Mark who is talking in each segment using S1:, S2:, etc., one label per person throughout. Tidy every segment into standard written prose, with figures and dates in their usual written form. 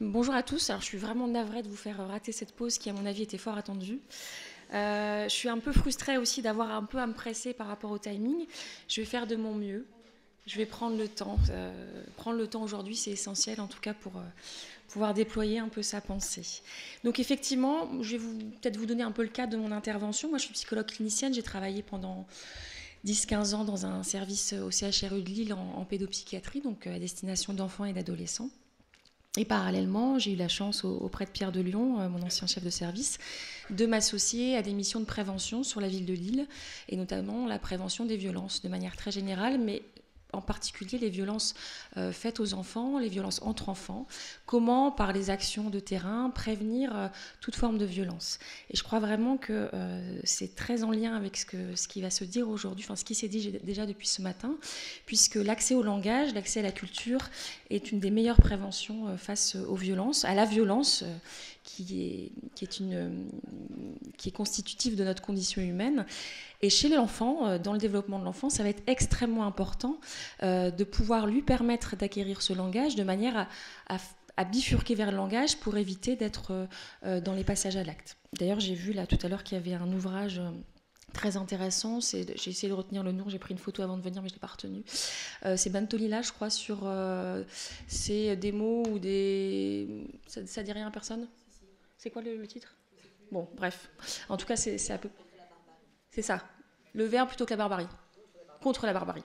S1: Bonjour à tous. Alors, je suis vraiment navrée de vous faire rater cette pause qui, à mon avis, était fort attendue. Je suis un peu frustrée aussi d'avoir un peu à me presser par rapport au timing. Je vais faire de mon mieux. Je vais prendre le temps. Prendre le temps aujourd'hui, c'est essentiel, en tout cas, pour pouvoir déployer un peu sa pensée. Donc, effectivement, je vais peut-être vous donner un peu le cadre de mon intervention. Moi, je suis psychologue clinicienne. J'ai travaillé pendant 10-15 ans dans un service au CHRU de Lille en pédopsychiatrie, donc à destination d'enfants et d'adolescents. Et parallèlement, j'ai eu la chance auprès de Pierre de Lion, mon ancien chef de service, de m'associer à des missions de prévention sur la ville de Lille, et notamment la prévention des violences de manière très générale, mais en particulier les violences faites aux enfants, les violences entre enfants, comment par les actions de terrain prévenir toute forme de violence. Et je crois vraiment que c'est très en lien avec ce qui va se dire aujourd'hui, enfin ce qui s'est dit déjà depuis ce matin, puisque l'accès au langage, l'accès à la culture est une des meilleures préventions face aux violences, à la violence qui est constitutive de notre condition humaine. Et chez l'enfant, dans le développement de l'enfant, ça va être extrêmement important de pouvoir lui permettre d'acquérir ce langage de manière à bifurquer vers le langage pour éviter d'être dans les passages à l'acte. D'ailleurs, j'ai vu là tout à l'heure qu'il y avait un ouvrage très intéressant. J'ai essayé de retenir le nom, j'ai pris une photo avant de venir, mais je ne l'ai pas retenu. C'est Bantolila, je crois, sur c'est des mots ou des. Ça dit rien à personne? C'est quoi le titre? Bon, bref. En tout cas, c'est un peu. C'est ça. Le verbe plutôt que la barbarie. Contre la barbarie.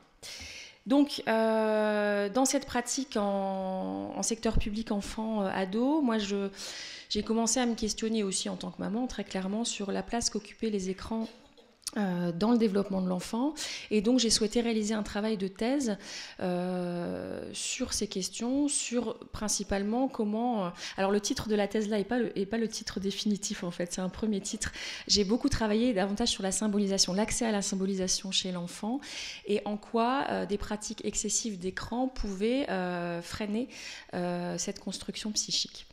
S1: Donc, dans cette pratique en secteur public enfant-ado, moi, j'ai commencé à me questionner aussi en tant que maman, très clairement, sur la place qu'occupaient les écrans dans le développement de l'enfant. Et donc, j'ai souhaité réaliser un travail de thèse sur ces questions, sur principalement comment... alors, le titre de la thèse, là, n'est pas le titre définitif, en fait. C'est un premier titre. J'ai beaucoup travaillé davantage sur la symbolisation, l'accès à la symbolisation chez l'enfant, et en quoi des pratiques excessives d'écran pouvaient freiner cette construction psychique.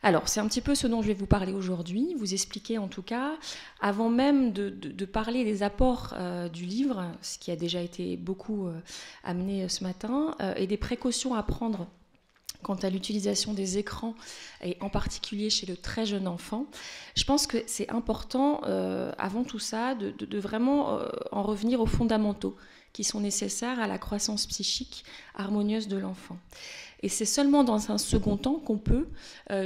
S1: Alors, c'est un petit peu ce dont je vais vous parler aujourd'hui, vous expliquer en tout cas, avant même de parler des apports du livre, ce qui a déjà été beaucoup amené ce matin, et des précautions à prendre quant à l'utilisation des écrans, et en particulier chez le très jeune enfant. Je pense que c'est important, avant tout ça, de vraiment en revenir aux fondamentaux qui sont nécessaires à la croissance psychique harmonieuse de l'enfant. Et c'est seulement dans un second temps qu'on peut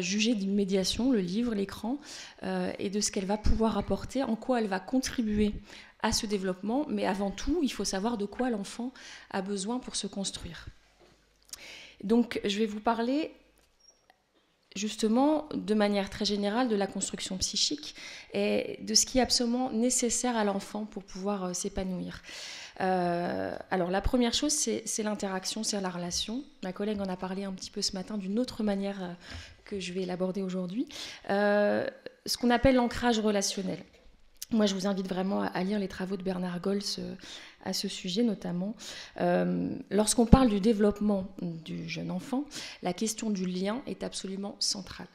S1: juger d'une médiation, le livre, l'écran, et de ce qu'elle va pouvoir apporter, en quoi elle va contribuer à ce développement. Mais avant tout, il faut savoir de quoi l'enfant a besoin pour se construire. Donc, je vais vous parler justement de manière très générale de la construction psychique et de ce qui est absolument nécessaire à l'enfant pour pouvoir s'épanouir. Alors la première chose, c'est l'interaction, c'est la relation. Ma collègue en a parlé un petit peu ce matin d'une autre manière que je vais l'aborder aujourd'hui. Ce qu'on appelle l'ancrage relationnel. Moi, je vous invite vraiment à lire les travaux de Bernard Gols à ce sujet notamment. Lorsqu'on parle du développement du jeune enfant, la question du lien est absolument centrale.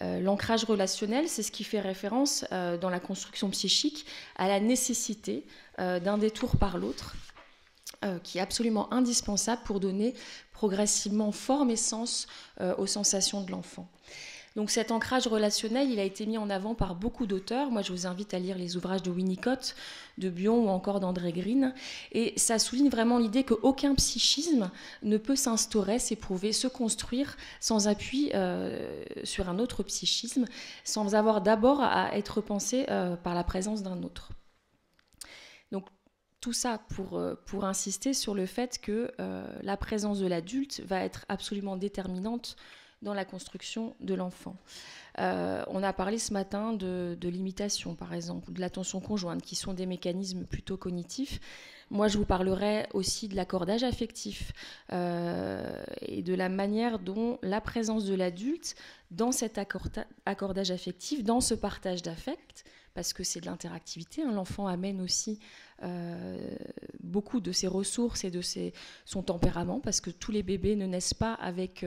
S1: L'ancrage relationnel, c'est ce qui fait référence dans la construction psychique à la nécessité d'un détour par l'autre, qui est absolument indispensable pour donner progressivement forme et sens aux sensations de l'enfant. Donc cet ancrage relationnel, il a été mis en avant par beaucoup d'auteurs. Moi, je vous invite à lire les ouvrages de Winnicott, de Bion ou encore d'André Green. Et ça souligne vraiment l'idée qu'aucun psychisme ne peut s'instaurer, s'éprouver, se construire sans appui sur un autre psychisme, sans avoir d'abord à être pensé par la présence d'un autre. Donc tout ça pour insister sur le fait que la présence de l'adulte va être absolument déterminante dans la construction de l'enfant. On a parlé ce matin de l'imitation, par exemple, ou de l'attention conjointe, qui sont des mécanismes plutôt cognitifs. Moi, je vous parlerai aussi de l'accordage affectif et de la manière dont la présence de l'adulte dans cet accordage affectif, dans ce partage d'affect, parce que c'est de l'interactivité, hein, l'enfant amène aussi beaucoup de ses ressources et de son tempérament, parce que tous les bébés ne naissent pas avec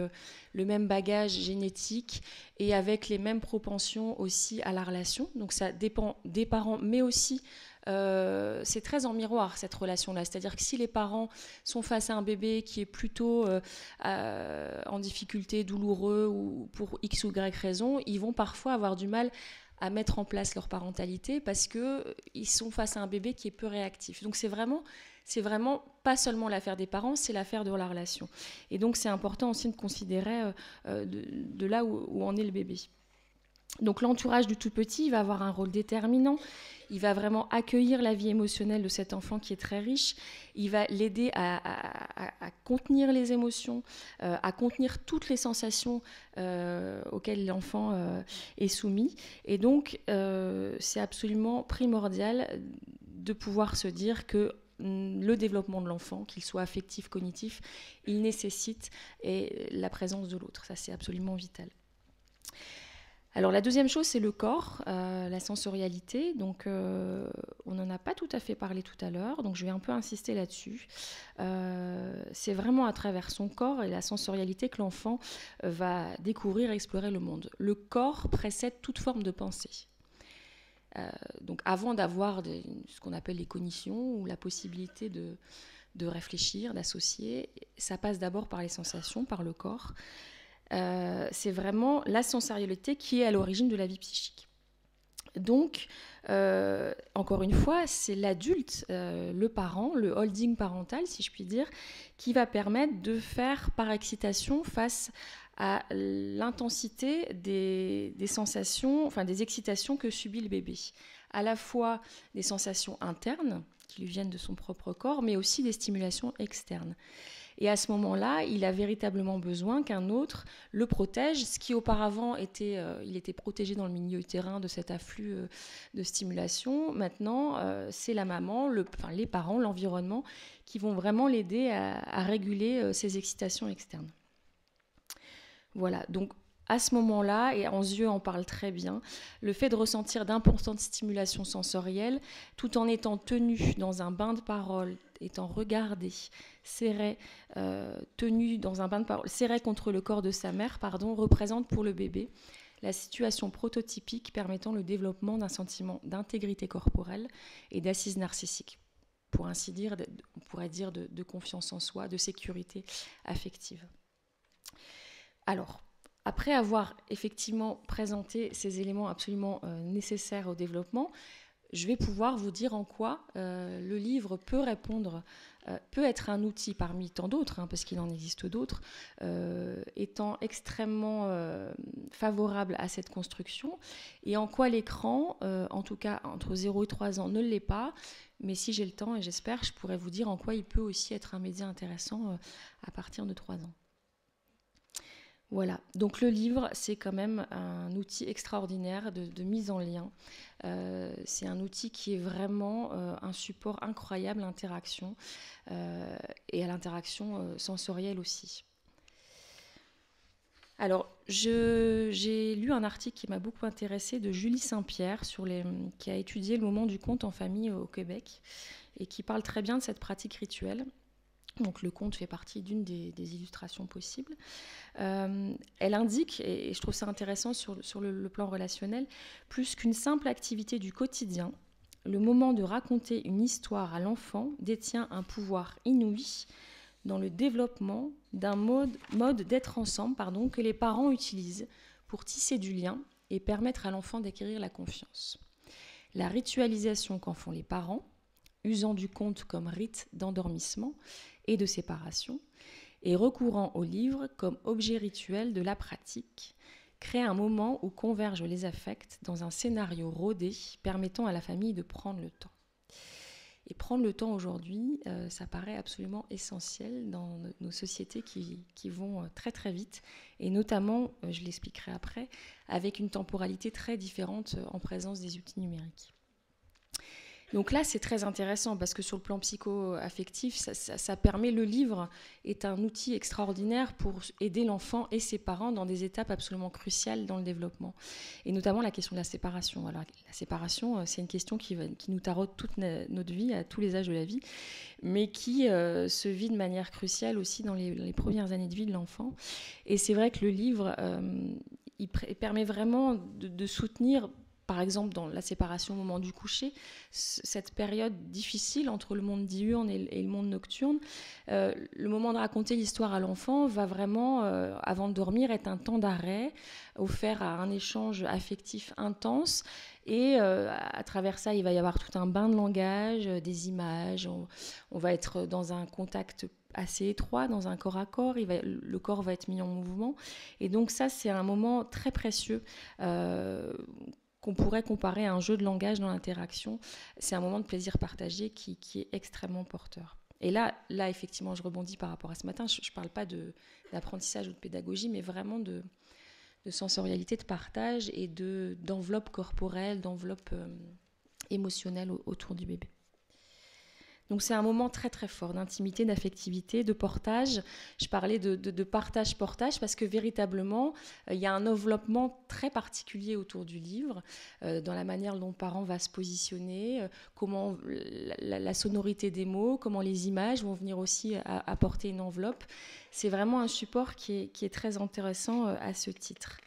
S1: le même bagage génétique et avec les mêmes propensions aussi à la relation. Donc ça dépend des parents, mais aussi c'est très en miroir cette relation-là. C'est-à-dire que si les parents sont face à un bébé qui est plutôt en difficulté, douloureux ou pour X ou Y raison, ils vont parfois avoir du mal à mettre en place leur parentalité parce qu'ils sont face à un bébé qui est peu réactif. Donc c'est vraiment pas seulement l'affaire des parents, c'est l'affaire de la relation. Et donc c'est important aussi de considérer de là où en est le bébé. Donc l'entourage du tout petit va avoir un rôle déterminant. Il va vraiment accueillir la vie émotionnelle de cet enfant qui est très riche. Il va l'aider à contenir les émotions, à contenir toutes les sensations auxquelles l'enfant est soumis. Et donc, c'est absolument primordial de pouvoir se dire que le développement de l'enfant, qu'il soit affectif, cognitif, il nécessite la présence de l'autre. Ça, c'est absolument vital. Alors la deuxième chose, c'est le corps, la sensorialité. Donc on n'en a pas tout à fait parlé tout à l'heure, donc je vais un peu insister là-dessus. C'est vraiment à travers son corps et la sensorialité que l'enfant va découvrir et explorer le monde. Le corps précède toute forme de pensée. Donc avant d'avoir ce qu'on appelle les cognitions ou la possibilité de réfléchir, d'associer, ça passe d'abord par les sensations, par le corps. C'est vraiment la sensorialité qui est à l'origine de la vie psychique. Donc, encore une fois, c'est l'adulte, le parent, le holding parental, si je puis dire, qui va permettre de faire par excitation face à l'intensité des sensations, enfin des excitations que subit le bébé. À la fois des sensations internes qui lui viennent de son propre corps, mais aussi des stimulations externes. Et à ce moment-là, il a véritablement besoin qu'un autre le protège, ce qui auparavant il était protégé dans le milieu utérin de cet afflux de stimulation. Maintenant, c'est la maman, les parents, l'environnement qui vont vraiment l'aider à réguler ces excitations externes. Voilà, donc à ce moment-là, et Anzieux en parle très bien, le fait de ressentir d'importantes stimulations sensorielles, tout en étant tenu dans un bain de parole, étant regardé, serré, tenu dans un bain de parole, serré contre le corps de sa mère, représente pour le bébé la situation prototypique permettant le développement d'un sentiment d'intégrité corporelle et d'assise narcissique. Pour ainsi dire, on pourrait dire de confiance en soi, de sécurité affective. Alors, après avoir effectivement présenté ces éléments absolument nécessaires au développement, je vais pouvoir vous dire en quoi le livre peut répondre, peut être un outil parmi tant d'autres, parce qu'il en existe d'autres, étant extrêmement favorable à cette construction, et en quoi l'écran, en tout cas entre 0 et 3 ans, ne l'est pas, mais si j'ai le temps, et j'espère, je pourrais vous dire en quoi il peut aussi être un média intéressant à partir de 3 ans. Voilà, donc le livre, c'est quand même un outil extraordinaire de mise en lien. C'est un outil qui est vraiment un support incroyable à l'interaction et à l'interaction sensorielle aussi. Alors, j'ai lu un article qui m'a beaucoup intéressée de Julie Saint-Pierre, qui a étudié le moment du conte en famille au Québec et qui parle très bien de cette pratique rituelle. Donc le conte fait partie d'une des illustrations possibles. Elle indique, et je trouve ça intéressant sur le plan relationnel, plus qu'une simple activité du quotidien, le moment de raconter une histoire à l'enfant détient un pouvoir inouï dans le développement d'un mode d'être ensemble que les parents utilisent pour tisser du lien et permettre à l'enfant d'acquérir la confiance. La ritualisation qu'en font les parents, usant du conte comme rite d'endormissement et de séparation, et recourant au livre comme objet rituel de la pratique, crée un moment où convergent les affects dans un scénario rodé permettant à la famille de prendre le temps. Et prendre le temps aujourd'hui, ça paraît absolument essentiel dans nos sociétés qui vont très très vite, et notamment, je l'expliquerai après, avec une temporalité très différente en présence des outils numériques. Donc là, c'est très intéressant parce que sur le plan psycho-affectif, ça permet, le livre est un outil extraordinaire pour aider l'enfant et ses parents dans des étapes absolument cruciales dans le développement. Et notamment la question de la séparation. Alors, la séparation, c'est une question qui nous taraude toute notre vie, à tous les âges de la vie, mais qui se vit de manière cruciale aussi dans les premières années de vie de l'enfant. Et c'est vrai que le livre, il permet vraiment de soutenir par exemple dans la séparation au moment du coucher, cette période difficile entre le monde diurne et le monde nocturne, le moment de raconter l'histoire à l'enfant va vraiment, avant de dormir, être un temps d'arrêt offert à un échange affectif intense. Et à travers ça, il va y avoir tout un bain de langage, des images. On va être dans un contact assez étroit, dans un corps à corps. Le corps va être mis en mouvement. Et donc ça, c'est un moment très précieux qu'on pourrait comparer à un jeu de langage dans l'interaction. C'est un moment de plaisir partagé qui est extrêmement porteur. Et là, effectivement, je rebondis par rapport à ce matin. Je ne parle pas d'apprentissage ou de pédagogie, mais vraiment de sensorialité, de partage et d'enveloppe corporelle, d'enveloppe émotionnelle autour du bébé. Donc c'est un moment très très fort d'intimité, d'affectivité, de portage. Je parlais de partage-portage parce que véritablement, il y a un enveloppement très particulier autour du livre, dans la manière dont le parent va se positionner, comment la sonorité des mots, comment les images vont venir aussi apporter une enveloppe. C'est vraiment un support qui est très intéressant à ce titre.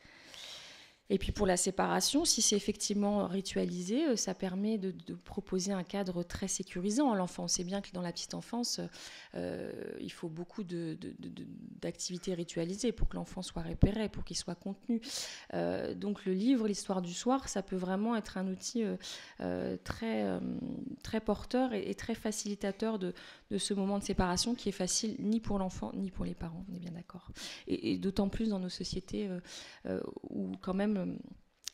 S1: Et puis pour la séparation, si c'est effectivement ritualisé, ça permet de proposer un cadre très sécurisant à l'enfant. On sait bien que dans la petite enfance, il faut beaucoup d'activités ritualisées pour que l'enfant soit repéré, pour qu'il soit contenu. Donc le livre, l'histoire du soir, ça peut vraiment être un outil très porteur et très facilitateur de ce moment de séparation qui est facile ni pour l'enfant ni pour les parents, on est bien d'accord. Et d'autant plus dans nos sociétés où quand même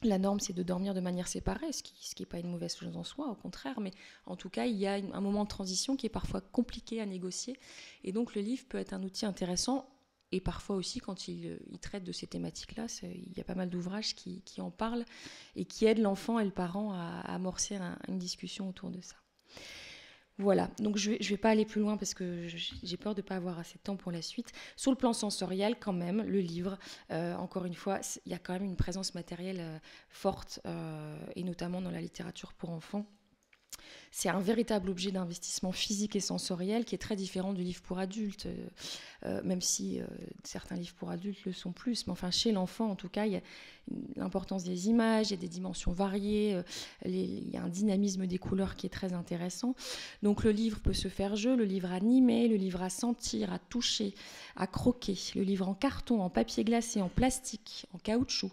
S1: la norme, c'est de dormir de manière séparée, ce qui n'est pas une mauvaise chose en soi, au contraire, mais en tout cas, il y a un moment de transition qui est parfois compliqué à négocier, et donc le livre peut être un outil intéressant, et parfois aussi, quand il traite de ces thématiques-là, il y a pas mal d'ouvrages qui en parlent, et qui aident l'enfant et le parent à amorcer une discussion autour de ça. Voilà, donc je vais pas aller plus loin parce que j'ai peur de ne pas avoir assez de temps pour la suite. Sur le plan sensoriel, quand même, le livre, encore une fois, il y a quand même une présence matérielle forte, et notamment dans la littérature pour enfants. C'est un véritable objet d'investissement physique et sensoriel qui est très différent du livre pour adultes, même si certains livres pour adultes le sont plus. Mais enfin, chez l'enfant, en tout cas, il y a l'importance des images, il y a des dimensions variées, il y a un dynamisme des couleurs qui est très intéressant. Donc le livre peut se faire jeu, le livre animé, le livre à sentir, à toucher, à croquer, le livre en carton, en papier glacé, en plastique, en caoutchouc,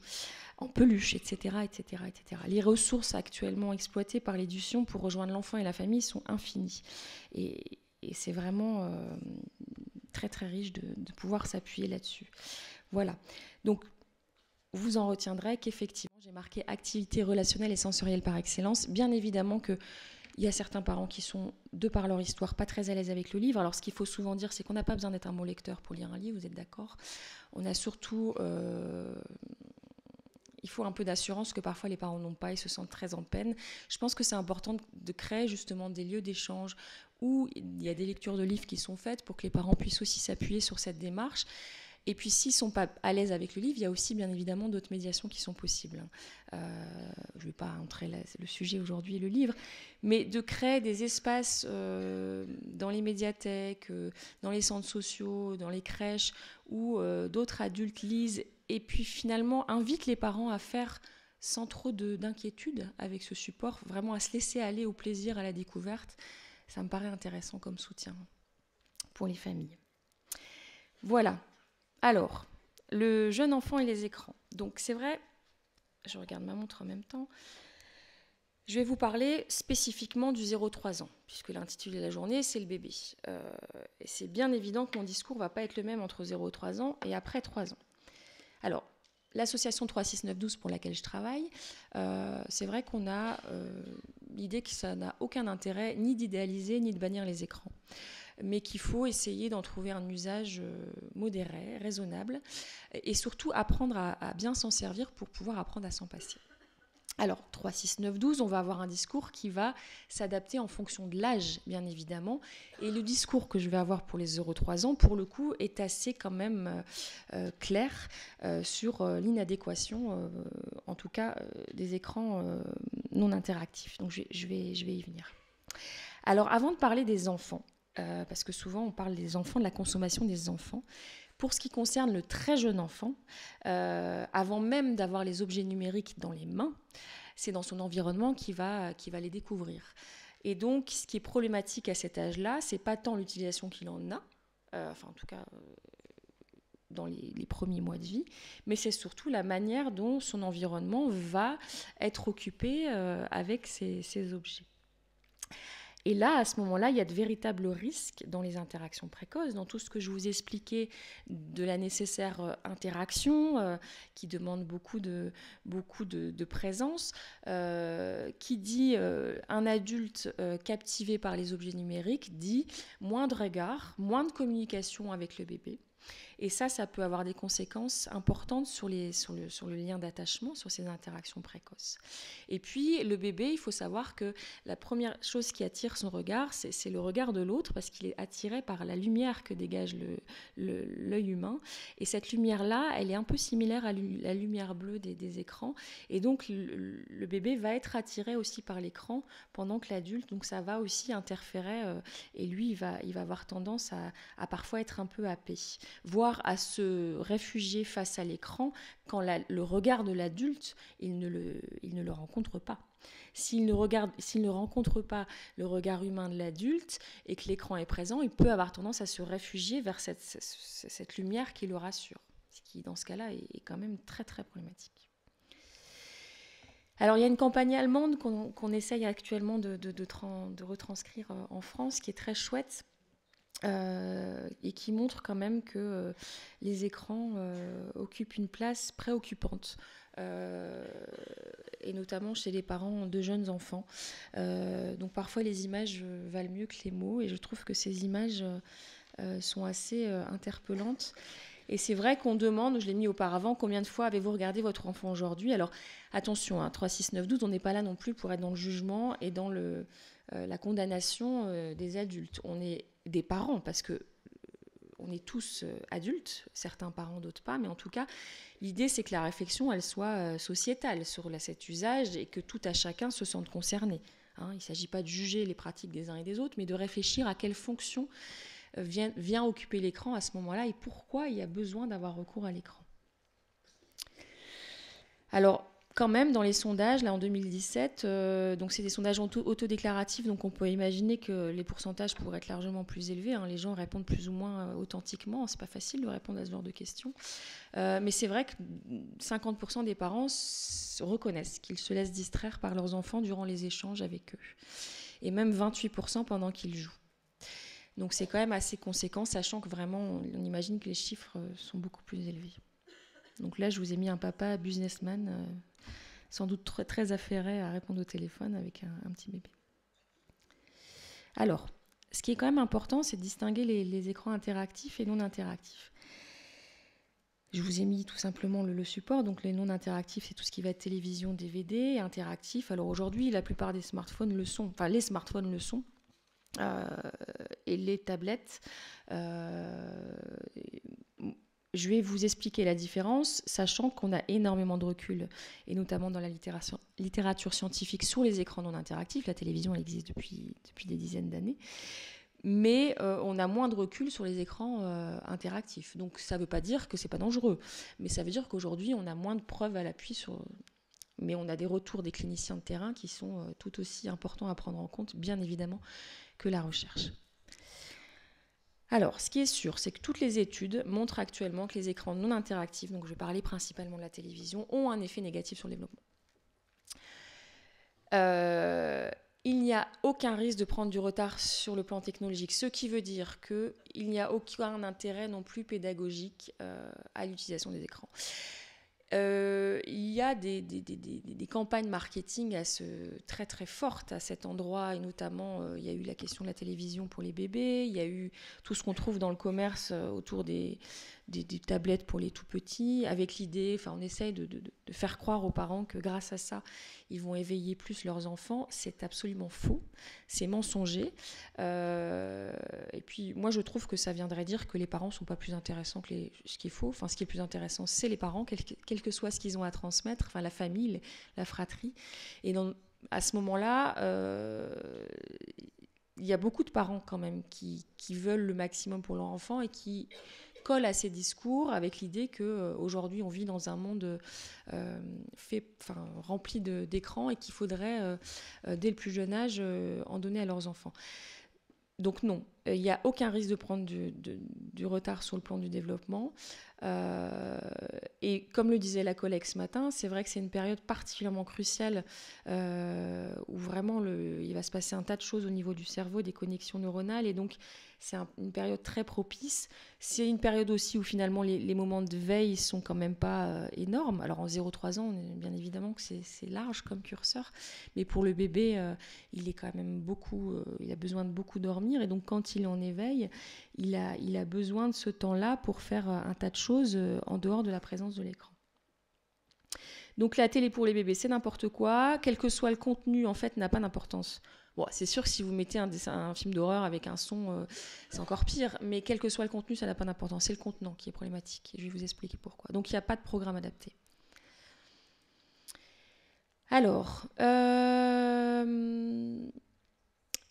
S1: en peluche, etc., etc., etc. Les ressources actuellement exploitées par l'édition pour rejoindre l'enfant et la famille sont infinies. Et c'est vraiment très, très riche de pouvoir s'appuyer là-dessus. Voilà. Donc, vous en retiendrez qu'effectivement, j'ai marqué activité relationnelle et sensorielle par excellence. Bien évidemment qu'il y a certains parents qui sont, de par leur histoire, pas très à l'aise avec le livre. Alors, ce qu'il faut souvent dire, c'est qu'on n'a pas besoin d'être un bon lecteur pour lire un livre, vous êtes d'accord ? On a surtout... il faut un peu d'assurance que parfois les parents n'ont pas et se sentent très en peine. Je pense que c'est important de créer justement des lieux d'échange où il y a des lectures de livres qui sont faites pour que les parents puissent aussi s'appuyer sur cette démarche. Et puis s'ils ne sont pas à l'aise avec le livre, il y a aussi bien évidemment d'autres médiations qui sont possibles. Je ne vais pas entrer le sujet aujourd'hui, le livre, mais de créer des espaces dans les médiathèques, dans les centres sociaux, dans les crèches, où d'autres adultes lisent et puis finalement invitent les parents à faire sans trop d'inquiétude avec ce support, vraiment à se laisser aller au plaisir, à la découverte. Ça me paraît intéressant comme soutien pour les familles. Voilà. Alors, le jeune enfant et les écrans. Donc c'est vrai, je regarde ma montre en même temps, je vais vous parler spécifiquement du 0-3 ans, puisque l'intitulé de la journée, c'est le bébé. Et c'est bien évident que mon discours ne va pas être le même entre 0 et 3 ans et après 3 ans. Alors, l'association 36912 pour laquelle je travaille, c'est vrai qu'on a l'idée que ça n'a aucun intérêt ni d'idéaliser ni de bannir les écrans, mais qu'il faut essayer d'en trouver un usage modéré, raisonnable, et surtout apprendre à bien s'en servir pour pouvoir apprendre à s'en passer. Alors, 36912, on va avoir un discours qui va s'adapter en fonction de l'âge, bien évidemment. Et le discours que je vais avoir pour les 0-3 ans, pour le coup, est assez quand même clair sur l'inadéquation, en tout cas, des écrans non interactifs. Donc, je vais y venir. Alors, avant de parler des enfants, parce que souvent, on parle des enfants, de la consommation des enfants, pour ce qui concerne le très jeune enfant, avant même d'avoir les objets numériques dans les mains, c'est dans son environnement qu'il va les découvrir. Et donc, ce qui est problématique à cet âge-là, c'est pas tant l'utilisation qu'il en a, enfin en tout cas dans les premiers mois de vie, mais c'est surtout la manière dont son environnement va être occupé avec ces objets. Et là, à ce moment-là, il y a de véritables risques dans les interactions précoces, dans tout ce que je vous expliquais de la nécessaire interaction qui demande beaucoup de présence. Qui dit un adulte captivé par les objets numériques dit moins de regard, moins de communication avec le bébé. Et ça peut avoir des conséquences importantes sur le lien d'attachement, sur ces interactions précoces. Et puis, le bébé, il faut savoir que la première chose qui attire son regard, c'est le regard de l'autre, parce qu'il est attiré par la lumière que dégage l'œil humain. Et cette lumière-là, elle est un peu similaire à la lumière bleue des écrans. Et donc, le bébé va être attiré aussi par l'écran pendant que l'adulte, donc ça va aussi interférer. Et lui, il va avoir tendance à parfois être un peu happé, voire à se réfugier face à l'écran quand le regard de l'adulte, il ne le rencontre pas. S'il ne rencontre pas le regard humain de l'adulte et que l'écran est présent, il peut avoir tendance à se réfugier vers cette lumière qui le rassure, ce qui, dans ce cas-là, est quand même très, très problématique. Alors, il y a une campagne allemande qu'on essaye actuellement de retranscrire en France, qui est très chouette, et qui montre quand même que les écrans occupent une place préoccupante, et notamment chez les parents de jeunes enfants. Donc parfois les images valent mieux que les mots, et je trouve que ces images sont assez interpellantes. Et c'est vrai qu'on demande, je l'ai mis auparavant, combien de fois avez-vous regardé votre enfant aujourd'hui ? Alors attention, 3, 6, 9, 12, on n'est pas là non plus pour être dans le jugement et dans la condamnation des adultes. On est des parents, parce que on est tous adultes, certains parents, d'autres pas, mais en tout cas, l'idée c'est que la réflexion, elle soit sociétale sur cet usage, et que tout à chacun se sente concerné. Il ne s'agit pas de juger les pratiques des uns et des autres, mais de réfléchir à quelle fonction vient occuper l'écran à ce moment-là, et pourquoi il y a besoin d'avoir recours à l'écran. Alors, quand même, dans les sondages, là en 2017, donc c'est des sondages autodéclaratifs, donc on peut imaginer que les pourcentages pourraient être largement plus élevés. Les gens répondent plus ou moins authentiquement. C'est pas facile de répondre à ce genre de questions. Mais c'est vrai que 50% des parents reconnaissent qu'ils se laissent distraire par leurs enfants durant les échanges avec eux. Et même 28% pendant qu'ils jouent. Donc c'est quand même assez conséquent, sachant que vraiment, on imagine que les chiffres sont beaucoup plus élevés. Donc là, je vous ai mis un papa businessman, sans doute très, très affairé à répondre au téléphone avec un petit bébé. Alors, ce qui est quand même important, c'est de distinguer les écrans interactifs et non interactifs. Je vous ai mis tout simplement le support. Donc les non interactifs, c'est tout ce qui va être télévision, DVD, et interactif. Alors aujourd'hui, la plupart des smartphones le sont. Enfin, les smartphones le sont. Et les tablettes, je vais vous expliquer la différence, sachant qu'on a énormément de recul, et notamment dans la littérature scientifique, sur les écrans non interactifs. La télévision, elle existe depuis des dizaines d'années. Mais on a moins de recul sur les écrans interactifs. Donc ça ne veut pas dire que ce n'est pas dangereux, mais ça veut dire qu'aujourd'hui, on a moins de preuves à l'appui sur... Mais on a des retours des cliniciens de terrain qui sont tout aussi importants à prendre en compte, bien évidemment, que la recherche. Alors, ce qui est sûr, c'est que toutes les études montrent actuellement que les écrans non interactifs, donc je vais parler principalement de la télévision, ont un effet négatif sur le développement. Il n'y a aucun risque de prendre du retard sur le plan technologique, ce qui veut dire qu'il n'y a aucun intérêt non plus pédagogique à l'utilisation des écrans. Il y a des campagnes marketing très très fortes à cet endroit, et notamment il y a eu la question de la télévision pour les bébés, il y a eu tout ce qu'on trouve dans le commerce autour des tablettes pour les tout petits, avec l'idée, on essaye de faire croire aux parents que grâce à ça, ils vont éveiller plus leurs enfants. C'est absolument faux, c'est mensonger. Et puis moi je trouve que ça viendrait dire que les parents ne sont pas plus intéressants que ce qui est faux. Ce qui est plus intéressant, c'est les parents, quel que soit ce qu'ils ont à transmettre, la famille, la fratrie. Et à ce moment-là, il y a beaucoup de parents quand même qui veulent le maximum pour leur enfant, et qui colle à ces discours avec l'idée qu'aujourd'hui, on vit dans un monde rempli d'écrans et qu'il faudrait, dès le plus jeune âge, en donner à leurs enfants. Donc non, il n'y a aucun risque de prendre du retard sur le plan du développement. Et comme le disait la collègue ce matin, c'est vrai que c'est une période particulièrement cruciale où vraiment il va se passer un tas de choses au niveau du cerveau, des connexions neuronales, et donc c'est une période très propice. C'est une période aussi où finalement les moments de veille sont quand même pas énormes. Alors en 0-3 ans, bien évidemment que c'est large comme curseur, mais pour le bébé, il est quand même il a besoin de beaucoup dormir, et donc quand il est en éveil, il a besoin de ce temps-là pour faire un tas de choses en dehors de la présence de l'écran. Donc la télé pour les bébés, c'est n'importe quoi. Quel que soit le contenu, en fait, n'a pas d'importance. Bon, c'est sûr que si vous mettez un film d'horreur avec un son, c'est encore pire. Mais quel que soit le contenu, ça n'a pas d'importance. C'est le contenant qui est problématique. Et je vais vous expliquer pourquoi. Donc il n'y a pas de programme adapté. Alors,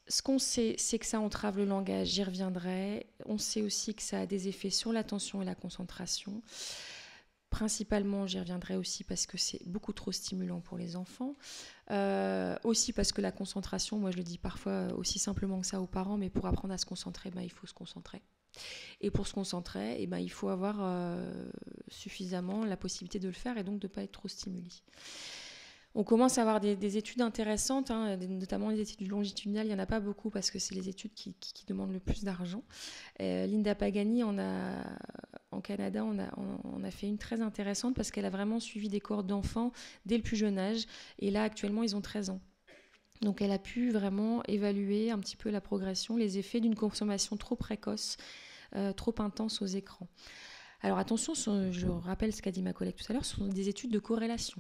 S1: ce qu'on sait, c'est que ça entrave le langage, j'y reviendrai. On sait aussi que ça a des effets sur l'attention et la concentration. Principalement, j'y reviendrai aussi parce que c'est beaucoup trop stimulant pour les enfants. Aussi parce que la concentration, moi je le dis parfois aussi simplement que ça aux parents, mais pour apprendre à se concentrer, il faut se concentrer. Et pour se concentrer, il faut avoir suffisamment la possibilité de le faire et donc de ne pas être trop stimulé. On commence à avoir des études intéressantes, notamment les études longitudinales. Il n'y en a pas beaucoup parce que c'est les études qui demandent le plus d'argent. Linda Pagani, en Canada, on a fait une très intéressante parce qu'elle a vraiment suivi des cohortes d'enfants dès le plus jeune âge. Et là, actuellement, ils ont 13 ans. Donc elle a pu vraiment évaluer un petit peu la progression, les effets d'une consommation trop précoce, trop intense aux écrans. Alors attention, je rappelle ce qu'a dit ma collègue tout à l'heure, ce sont des études de corrélation.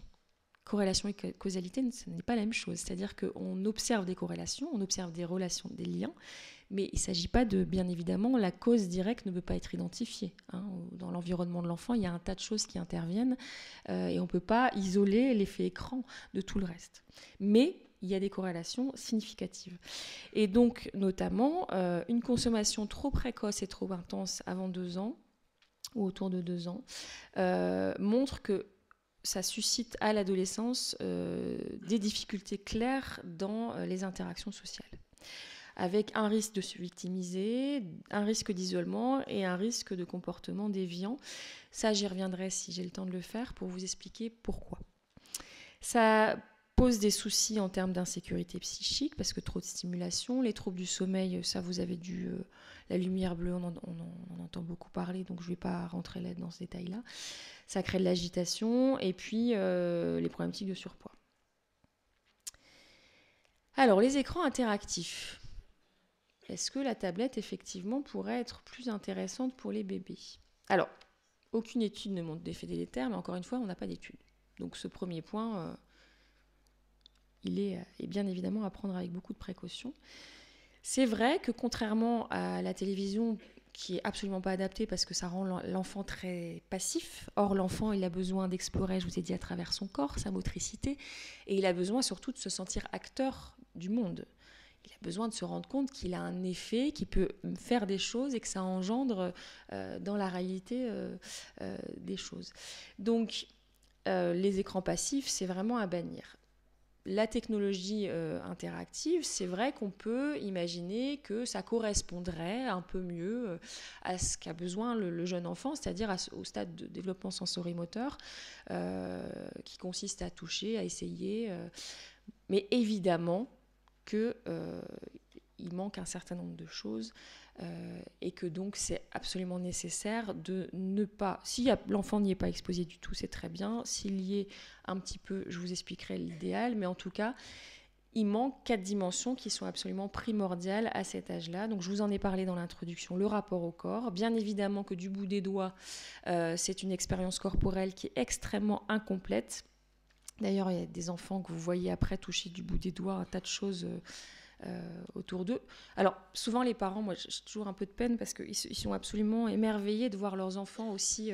S1: Corrélation et causalité, ce n'est pas la même chose. C'est-à-dire qu'on observe des corrélations, on observe des relations, des liens, mais il ne s'agit pas bien évidemment, la cause directe ne peut pas être identifiée. Dans l'environnement de l'enfant, il y a un tas de choses qui interviennent et on ne peut pas isoler l'effet écran de tout le reste. Mais il y a des corrélations significatives. Et donc, notamment, une consommation trop précoce et trop intense avant 2 ans, ou autour de 2 ans, montre que ça suscite à l'adolescence des difficultés claires dans les interactions sociales, avec un risque de se victimiser, un risque d'isolement et un risque de comportement déviant. Ça, j'y reviendrai si j'ai le temps de le faire pour vous expliquer pourquoi. Ça pose des soucis en termes d'insécurité psychique, parce que trop de stimulation, les troubles du sommeil, ça vous avez dû... la lumière bleue, on en entend beaucoup parler, donc je ne vais pas rentrer là dans ce détail-là. Ça crée de l'agitation et puis les problématiques de surpoids. Alors, les écrans interactifs. Est-ce que la tablette, effectivement, pourrait être plus intéressante pour les bébés ? Alors, aucune étude ne montre d'effet délétère, mais encore une fois, on n'a pas d'étude. Donc, ce premier point, il est bien évidemment à prendre avec beaucoup de précautions. C'est vrai que contrairement à la télévision, qui est absolument pas adaptée parce que ça rend l'enfant très passif. Or, l'enfant, il a besoin d'explorer, je vous ai dit, à travers son corps, sa motricité, et il a besoin surtout de se sentir acteur du monde. Il a besoin de se rendre compte qu'il a un effet, qu'il peut faire des choses et que ça engendre dans la réalité des choses. Donc, les écrans passifs, c'est vraiment à bannir. La technologie interactive, c'est vrai qu'on peut imaginer que ça correspondrait un peu mieux à ce qu'a besoin le jeune enfant, c'est-à-dire au stade de développement sensorimoteur qui consiste à toucher, à essayer. Mais évidemment qu'il manque un certain nombre de choses et que donc c'est absolument nécessaire de ne pas... Si l'enfant n'y est pas exposé du tout, c'est très bien. S'il y est un petit peu, je vous expliquerai l'idéal, mais en tout cas, il manque 4 dimensions qui sont absolument primordiales à cet âge-là. Donc je vous en ai parlé dans l'introduction, le rapport au corps. Bien évidemment que du bout des doigts, c'est une expérience corporelle qui est extrêmement incomplète. D'ailleurs, il y a des enfants que vous voyez après toucher du bout des doigts un tas de choses... autour d'eux. Alors, souvent, les parents, moi, j'ai toujours un peu de peine parce qu'ils sont absolument émerveillés de voir leurs enfants aussi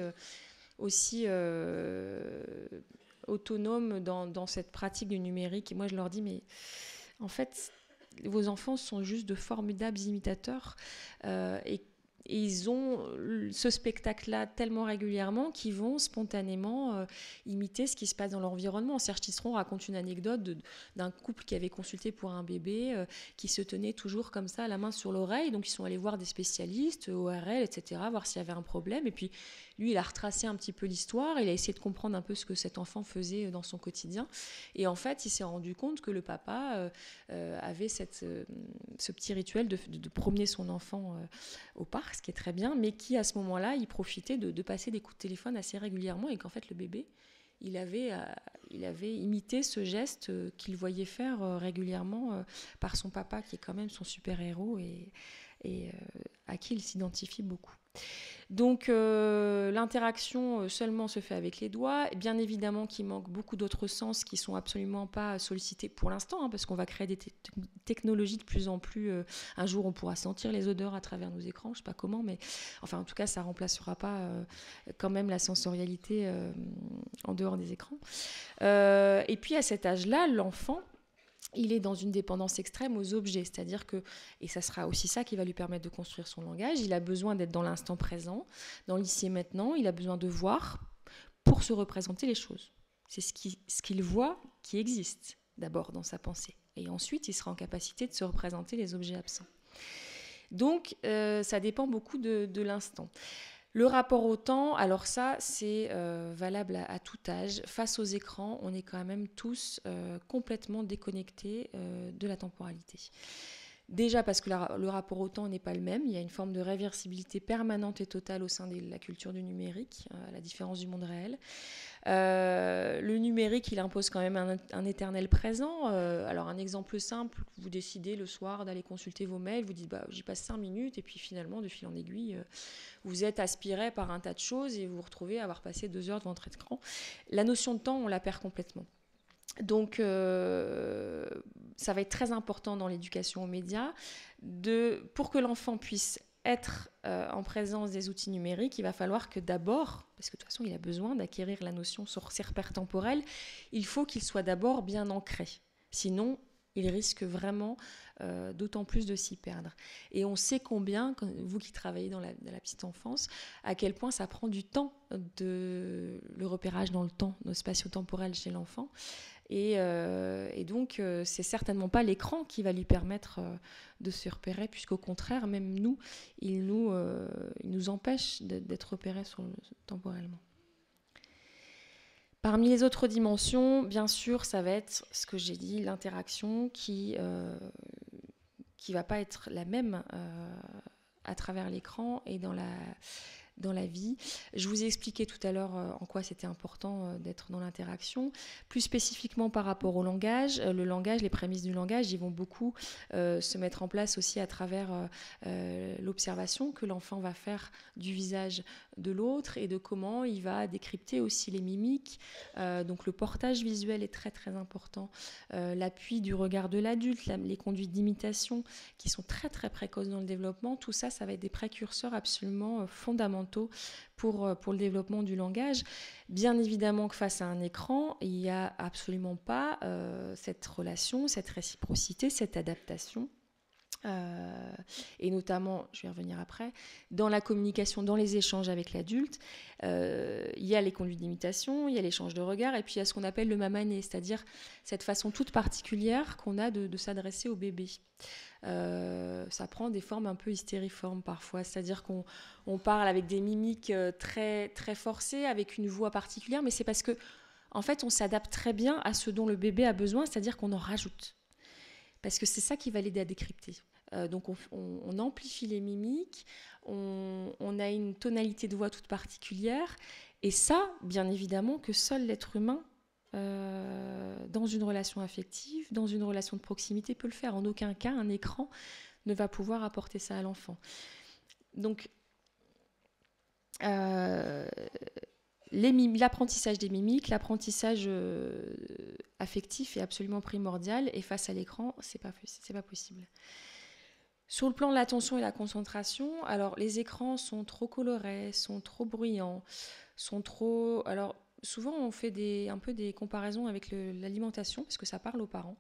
S1: autonomes dans cette pratique du numérique. Et moi, je leur dis, mais en fait, vos enfants sont juste de formidables imitateurs et ils ont ce spectacle-là tellement régulièrement qu'ils vont spontanément imiter ce qui se passe dans l'environnement. Serge Tisseron raconte une anecdote d'un couple qui avait consulté pour un bébé qui se tenait toujours comme ça, la main sur l'oreille. Donc ils sont allés voir des spécialistes, ORL, etc., voir s'il y avait un problème. Et puis lui, il a retracé un petit peu l'histoire, il a essayé de comprendre un peu ce que cet enfant faisait dans son quotidien. Et en fait, il s'est rendu compte que le papa avait ce petit rituel de promener son enfant au parc, ce qui est très bien, mais qui, à ce moment-là, il profitait de passer des coups de téléphone assez régulièrement et qu'en fait, le bébé, il avait imité ce geste qu'il voyait faire régulièrement par son papa, qui est quand même son super-héros et à qui il s'identifie beaucoup. Donc l'interaction seulement se fait avec les doigts. Bien évidemment qu'il manque beaucoup d'autres sens qui ne sont absolument pas sollicités pour l'instant, parce qu'on va créer des technologies de plus en plus. Un jour, on pourra sentir les odeurs à travers nos écrans, je ne sais pas comment, mais enfin, en tout cas, ça ne remplacera pas quand même la sensorialité en dehors des écrans. Et puis à cet âge-là, l'enfant, il est dans une dépendance extrême aux objets, c'est-à-dire que, et ça sera aussi ça qui va lui permettre de construire son langage, il a besoin d'être dans l'instant présent, dans l'ici et maintenant, il a besoin de voir pour se représenter les choses. C'est ce qu'il voit qui existe d'abord dans sa pensée, et ensuite il sera en capacité de se représenter les objets absents. Donc ça dépend beaucoup de l'instant. Le rapport au temps, alors ça, c'est valable à tout âge. Face aux écrans, on est quand même tous complètement déconnectés de la temporalité. Déjà parce que le rapport au temps n'est pas le même. Il y a une forme de réversibilité permanente et totale au sein de la culture du numérique, à la différence du monde réel. Le numérique, il impose quand même un éternel présent. Alors un exemple simple, vous décidez le soir d'aller consulter vos mails, vous dites j'y passe 5 minutes et puis finalement, de fil en aiguille, vous êtes aspiré par un tas de choses et vous vous retrouvez à avoir passé 2 heures devant votre écran. La notion de temps, on la perd complètement. Donc ça va être très important dans l'éducation aux médias pour que l'enfant puisse être en présence des outils numériques, il va falloir que d'abord, parce que de toute façon il a besoin d'acquérir la notion sur ses repères temporels, il faut qu'il soit d'abord bien ancré. Sinon, il risque vraiment d'autant plus de s'y perdre. Et on sait combien, vous qui travaillez dans la petite enfance, à quel point ça prend du temps, le repérage dans le temps, nos spatio-temporels chez l'enfant. Et donc, c'est certainement pas l'écran qui va lui permettre de se repérer, puisqu'au contraire, même nous, il nous empêche d'être repérés temporellement. Parmi les autres dimensions, bien sûr, ça va être ce que j'ai dit, l'interaction qui va pas être la même à travers l'écran et dans la vie. Je vous ai expliqué tout à l'heure en quoi c'était important d'être dans l'interaction. Plus spécifiquement par rapport au langage, le langage, les prémices du langage, ils vont beaucoup se mettre en place aussi à travers l'observation que l'enfant va faire du visage de l'autre et de comment il va décrypter aussi les mimiques. Donc le portage visuel est très très important. L'appui du regard de l'adulte, les conduites d'imitation qui sont très très précoces dans le développement, tout ça, ça va être des précurseurs absolument fondamentaux pour le développement du langage. Bien évidemment que face à un écran, il n'y a absolument pas cette relation, cette réciprocité, cette adaptation. Et notamment, je vais y revenir après, dans la communication, dans les échanges avec l'adulte, il y a les conduites d'imitation, il y a l'échange de regards, et puis il y a ce qu'on appelle le mamané, c'est-à-dire cette façon toute particulière qu'on a de s'adresser au bébé. Ça prend des formes un peu hystériformes parfois, c'est-à-dire qu'on parle avec des mimiques très, très forcées, avec une voix particulière, mais c'est parce que en fait, on s'adapte très bien à ce dont le bébé a besoin, c'est-à-dire qu'on en rajoute. Parce que c'est ça qui va l'aider à décrypter. Donc on amplifie les mimiques, on a une tonalité de voix toute particulière, et ça, bien évidemment, que seul l'être humain, dans une relation affective, dans une relation de proximité, peut le faire. En aucun cas, un écran ne va pouvoir apporter ça à l'enfant. Donc, l'apprentissage des mimiques, l'apprentissage affectif est absolument primordial, et face à l'écran, c'est pas possible. Sur le plan de l'attention et la concentration, alors les écrans sont trop colorés, sont trop bruyants, sont trop... Alors souvent on fait un peu des comparaisons avec l'alimentation, parce que ça parle aux parents.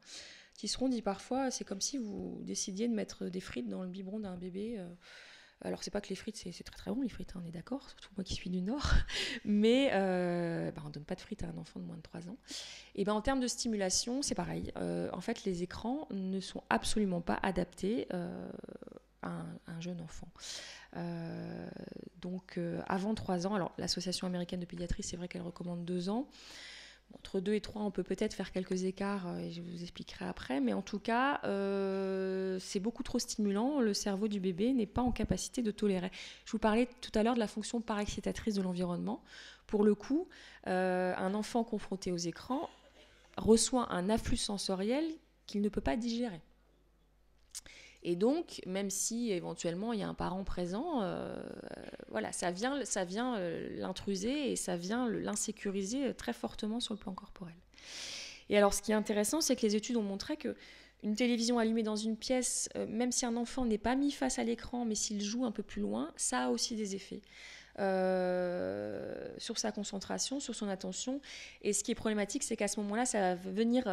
S1: Tisseron dit parfois, c'est comme si vous décidiez de mettre des frites dans le biberon d'un bébé. Alors, c'est pas que les frites, c'est très très bon, les frites, hein, on est d'accord, surtout moi qui suis du Nord. Mais on ne donne pas de frites à un enfant de moins de 3 ans. Et ben, en termes de stimulation, c'est pareil. En fait, les écrans ne sont absolument pas adaptés à un jeune enfant. Avant 3 ans, alors l'association américaine de pédiatrie, c'est vrai qu'elle recommande 2 ans. Entre 2 et 3, on peut peut-être faire quelques écarts, et je vous expliquerai après, mais en tout cas, c'est beaucoup trop stimulant. Le cerveau du bébé n'est pas en capacité de tolérer. Je vous parlais tout à l'heure de la fonction parexcitatrice de l'environnement. Pour le coup, un enfant confronté aux écrans reçoit un afflux sensoriel qu'il ne peut pas digérer. Et donc, même si éventuellement il y a un parent présent, voilà, ça vient l'intruser et ça vient l'insécuriser très fortement sur le plan corporel. Et alors, ce qui est intéressant, c'est que les études ont montré que une télévision allumée dans une pièce, même si un enfant n'est pas mis face à l'écran, mais s'il joue un peu plus loin, ça a aussi des effets. Sur sa concentration, sur son attention. Et ce qui est problématique, c'est qu'à ce moment-là, ça va venir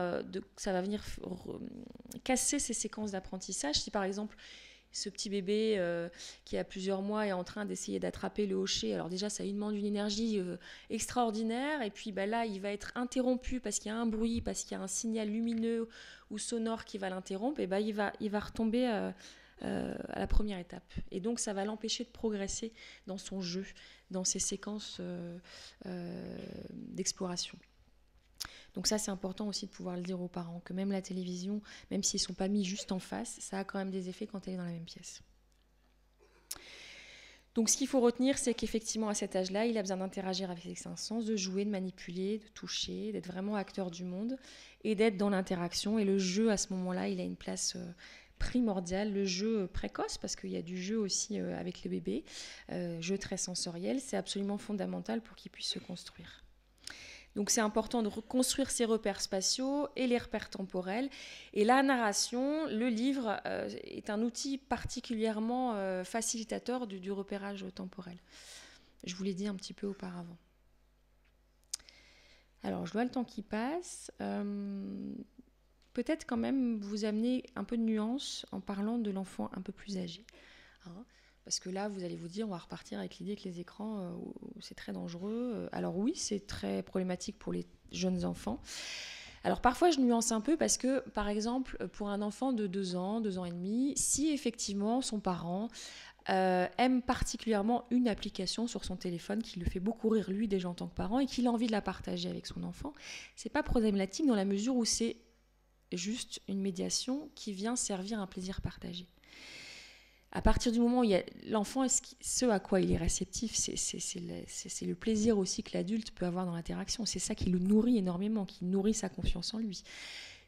S1: casser ces séquences d'apprentissage. Si par exemple, ce petit bébé qui a plusieurs mois est en train d'essayer d'attraper le hocher, alors déjà, ça lui demande une énergie extraordinaire. Et puis là, il va être interrompu parce qu'il y a un bruit, parce qu'il y a un signal lumineux ou sonore qui va l'interrompre. Et il va retomber à la première étape. Et donc, ça va l'empêcher de progresser dans son jeu, dans ses séquences d'exploration. Donc ça, c'est important aussi de pouvoir le dire aux parents, que même la télévision, même s'ils ne sont pas mis juste en face, ça a quand même des effets quand elle est dans la même pièce. Donc ce qu'il faut retenir, c'est qu'effectivement, à cet âge-là, il a besoin d'interagir avec ses cinq sens, de jouer, de manipuler, de toucher, d'être vraiment acteur du monde et d'être dans l'interaction. Et le jeu, à ce moment-là, il a une place primordial, le jeu précoce, parce qu'il y a du jeu aussi avec le bébé, jeu très sensoriel, c'est absolument fondamental pour qu'il puisse se construire. Donc c'est important de reconstruire ses repères spatiaux et les repères temporels. Et la narration, le livre, est un outil particulièrement facilitateur du repérage temporel. Je vous l'ai dit un petit peu auparavant. Alors, je vois le temps qui passe. Peut-être quand même vous amener un peu de nuance en parlant de l'enfant un peu plus âgé. Parce que là, vous allez vous dire, on va repartir avec l'idée que les écrans, c'est très dangereux. Alors oui, c'est très problématique pour les jeunes enfants. Alors parfois, je nuance un peu parce que, par exemple, pour un enfant de 2 ans, 2 ans et demi, si effectivement son parent aime particulièrement une application sur son téléphone qui le fait beaucoup rire lui déjà en tant que parent et qu'il a envie de la partager avec son enfant, c'est pas problématique dans la mesure où c'est juste une médiation qui vient servir un plaisir partagé. À partir du moment où il y a l'enfant, ce à quoi il est réceptif, c'est le plaisir aussi que l'adulte peut avoir dans l'interaction. C'est ça qui le nourrit énormément, qui nourrit sa confiance en lui.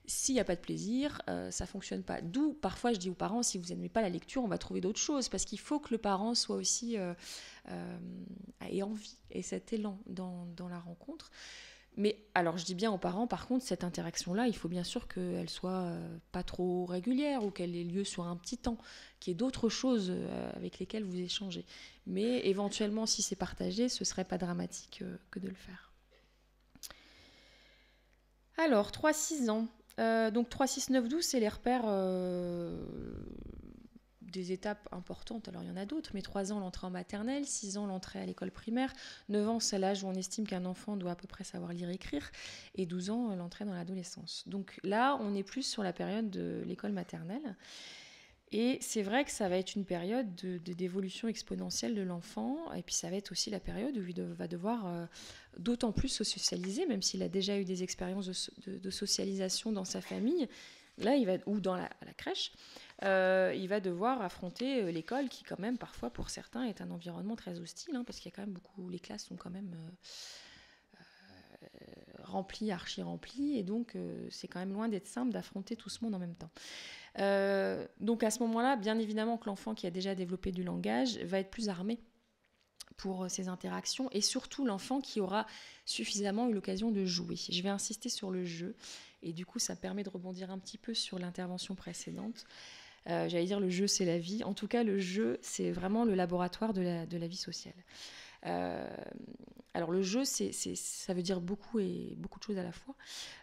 S1: S'il n'y a pas de plaisir, ça ne fonctionne pas. D'où, parfois, je dis aux parents, si vous n'aimez pas la lecture, on va trouver d'autres choses, parce qu'il faut que le parent soit aussi ait envie et cet élan dans la rencontre. Mais alors, je dis bien aux parents, par contre, cette interaction-là, il faut bien sûr qu'elle soit pas trop régulière ou qu'elle ait lieu sur un petit temps, qu'il y ait d'autres choses avec lesquelles vous échangez. Mais éventuellement, si c'est partagé, ce ne serait pas dramatique que de le faire. Alors, 3-6 ans. Donc 3, 6, 9, 12, c'est les repères des étapes importantes. Alors il y en a d'autres, mais 3 ans l'entrée en maternelle, 6 ans l'entrée à l'école primaire, 9 ans c'est l'âge où on estime qu'un enfant doit à peu près savoir lire et écrire, et 12 ans l'entrée dans l'adolescence. Donc là on est plus sur la période de l'école maternelle. Et c'est vrai que ça va être une période d'évolution exponentielle de l'enfant, et puis ça va être aussi la période où il va devoir d'autant plus se socialiser, même s'il a déjà eu des expériences de socialisation dans sa famille, là, ou dans la crèche, il va devoir affronter l'école qui, quand même, parfois, pour certains, est un environnement très hostile, parce qu'il y a quand même les classes sont quand même remplies, archi-remplies, et donc c'est quand même loin d'être simple d'affronter tout ce monde en même temps. Donc à ce moment-là, bien évidemment que l'enfant qui a déjà développé du langage va être plus armé pour ces interactions, et surtout l'enfant qui aura suffisamment eu l'occasion de jouer. Je vais insister sur le jeu, et du coup ça permet de rebondir un petit peu sur l'intervention précédente. J'allais dire le jeu c'est la vie, en tout cas le jeu c'est vraiment le laboratoire de la vie sociale. Alors le jeu, ça veut dire beaucoup et beaucoup de choses à la fois.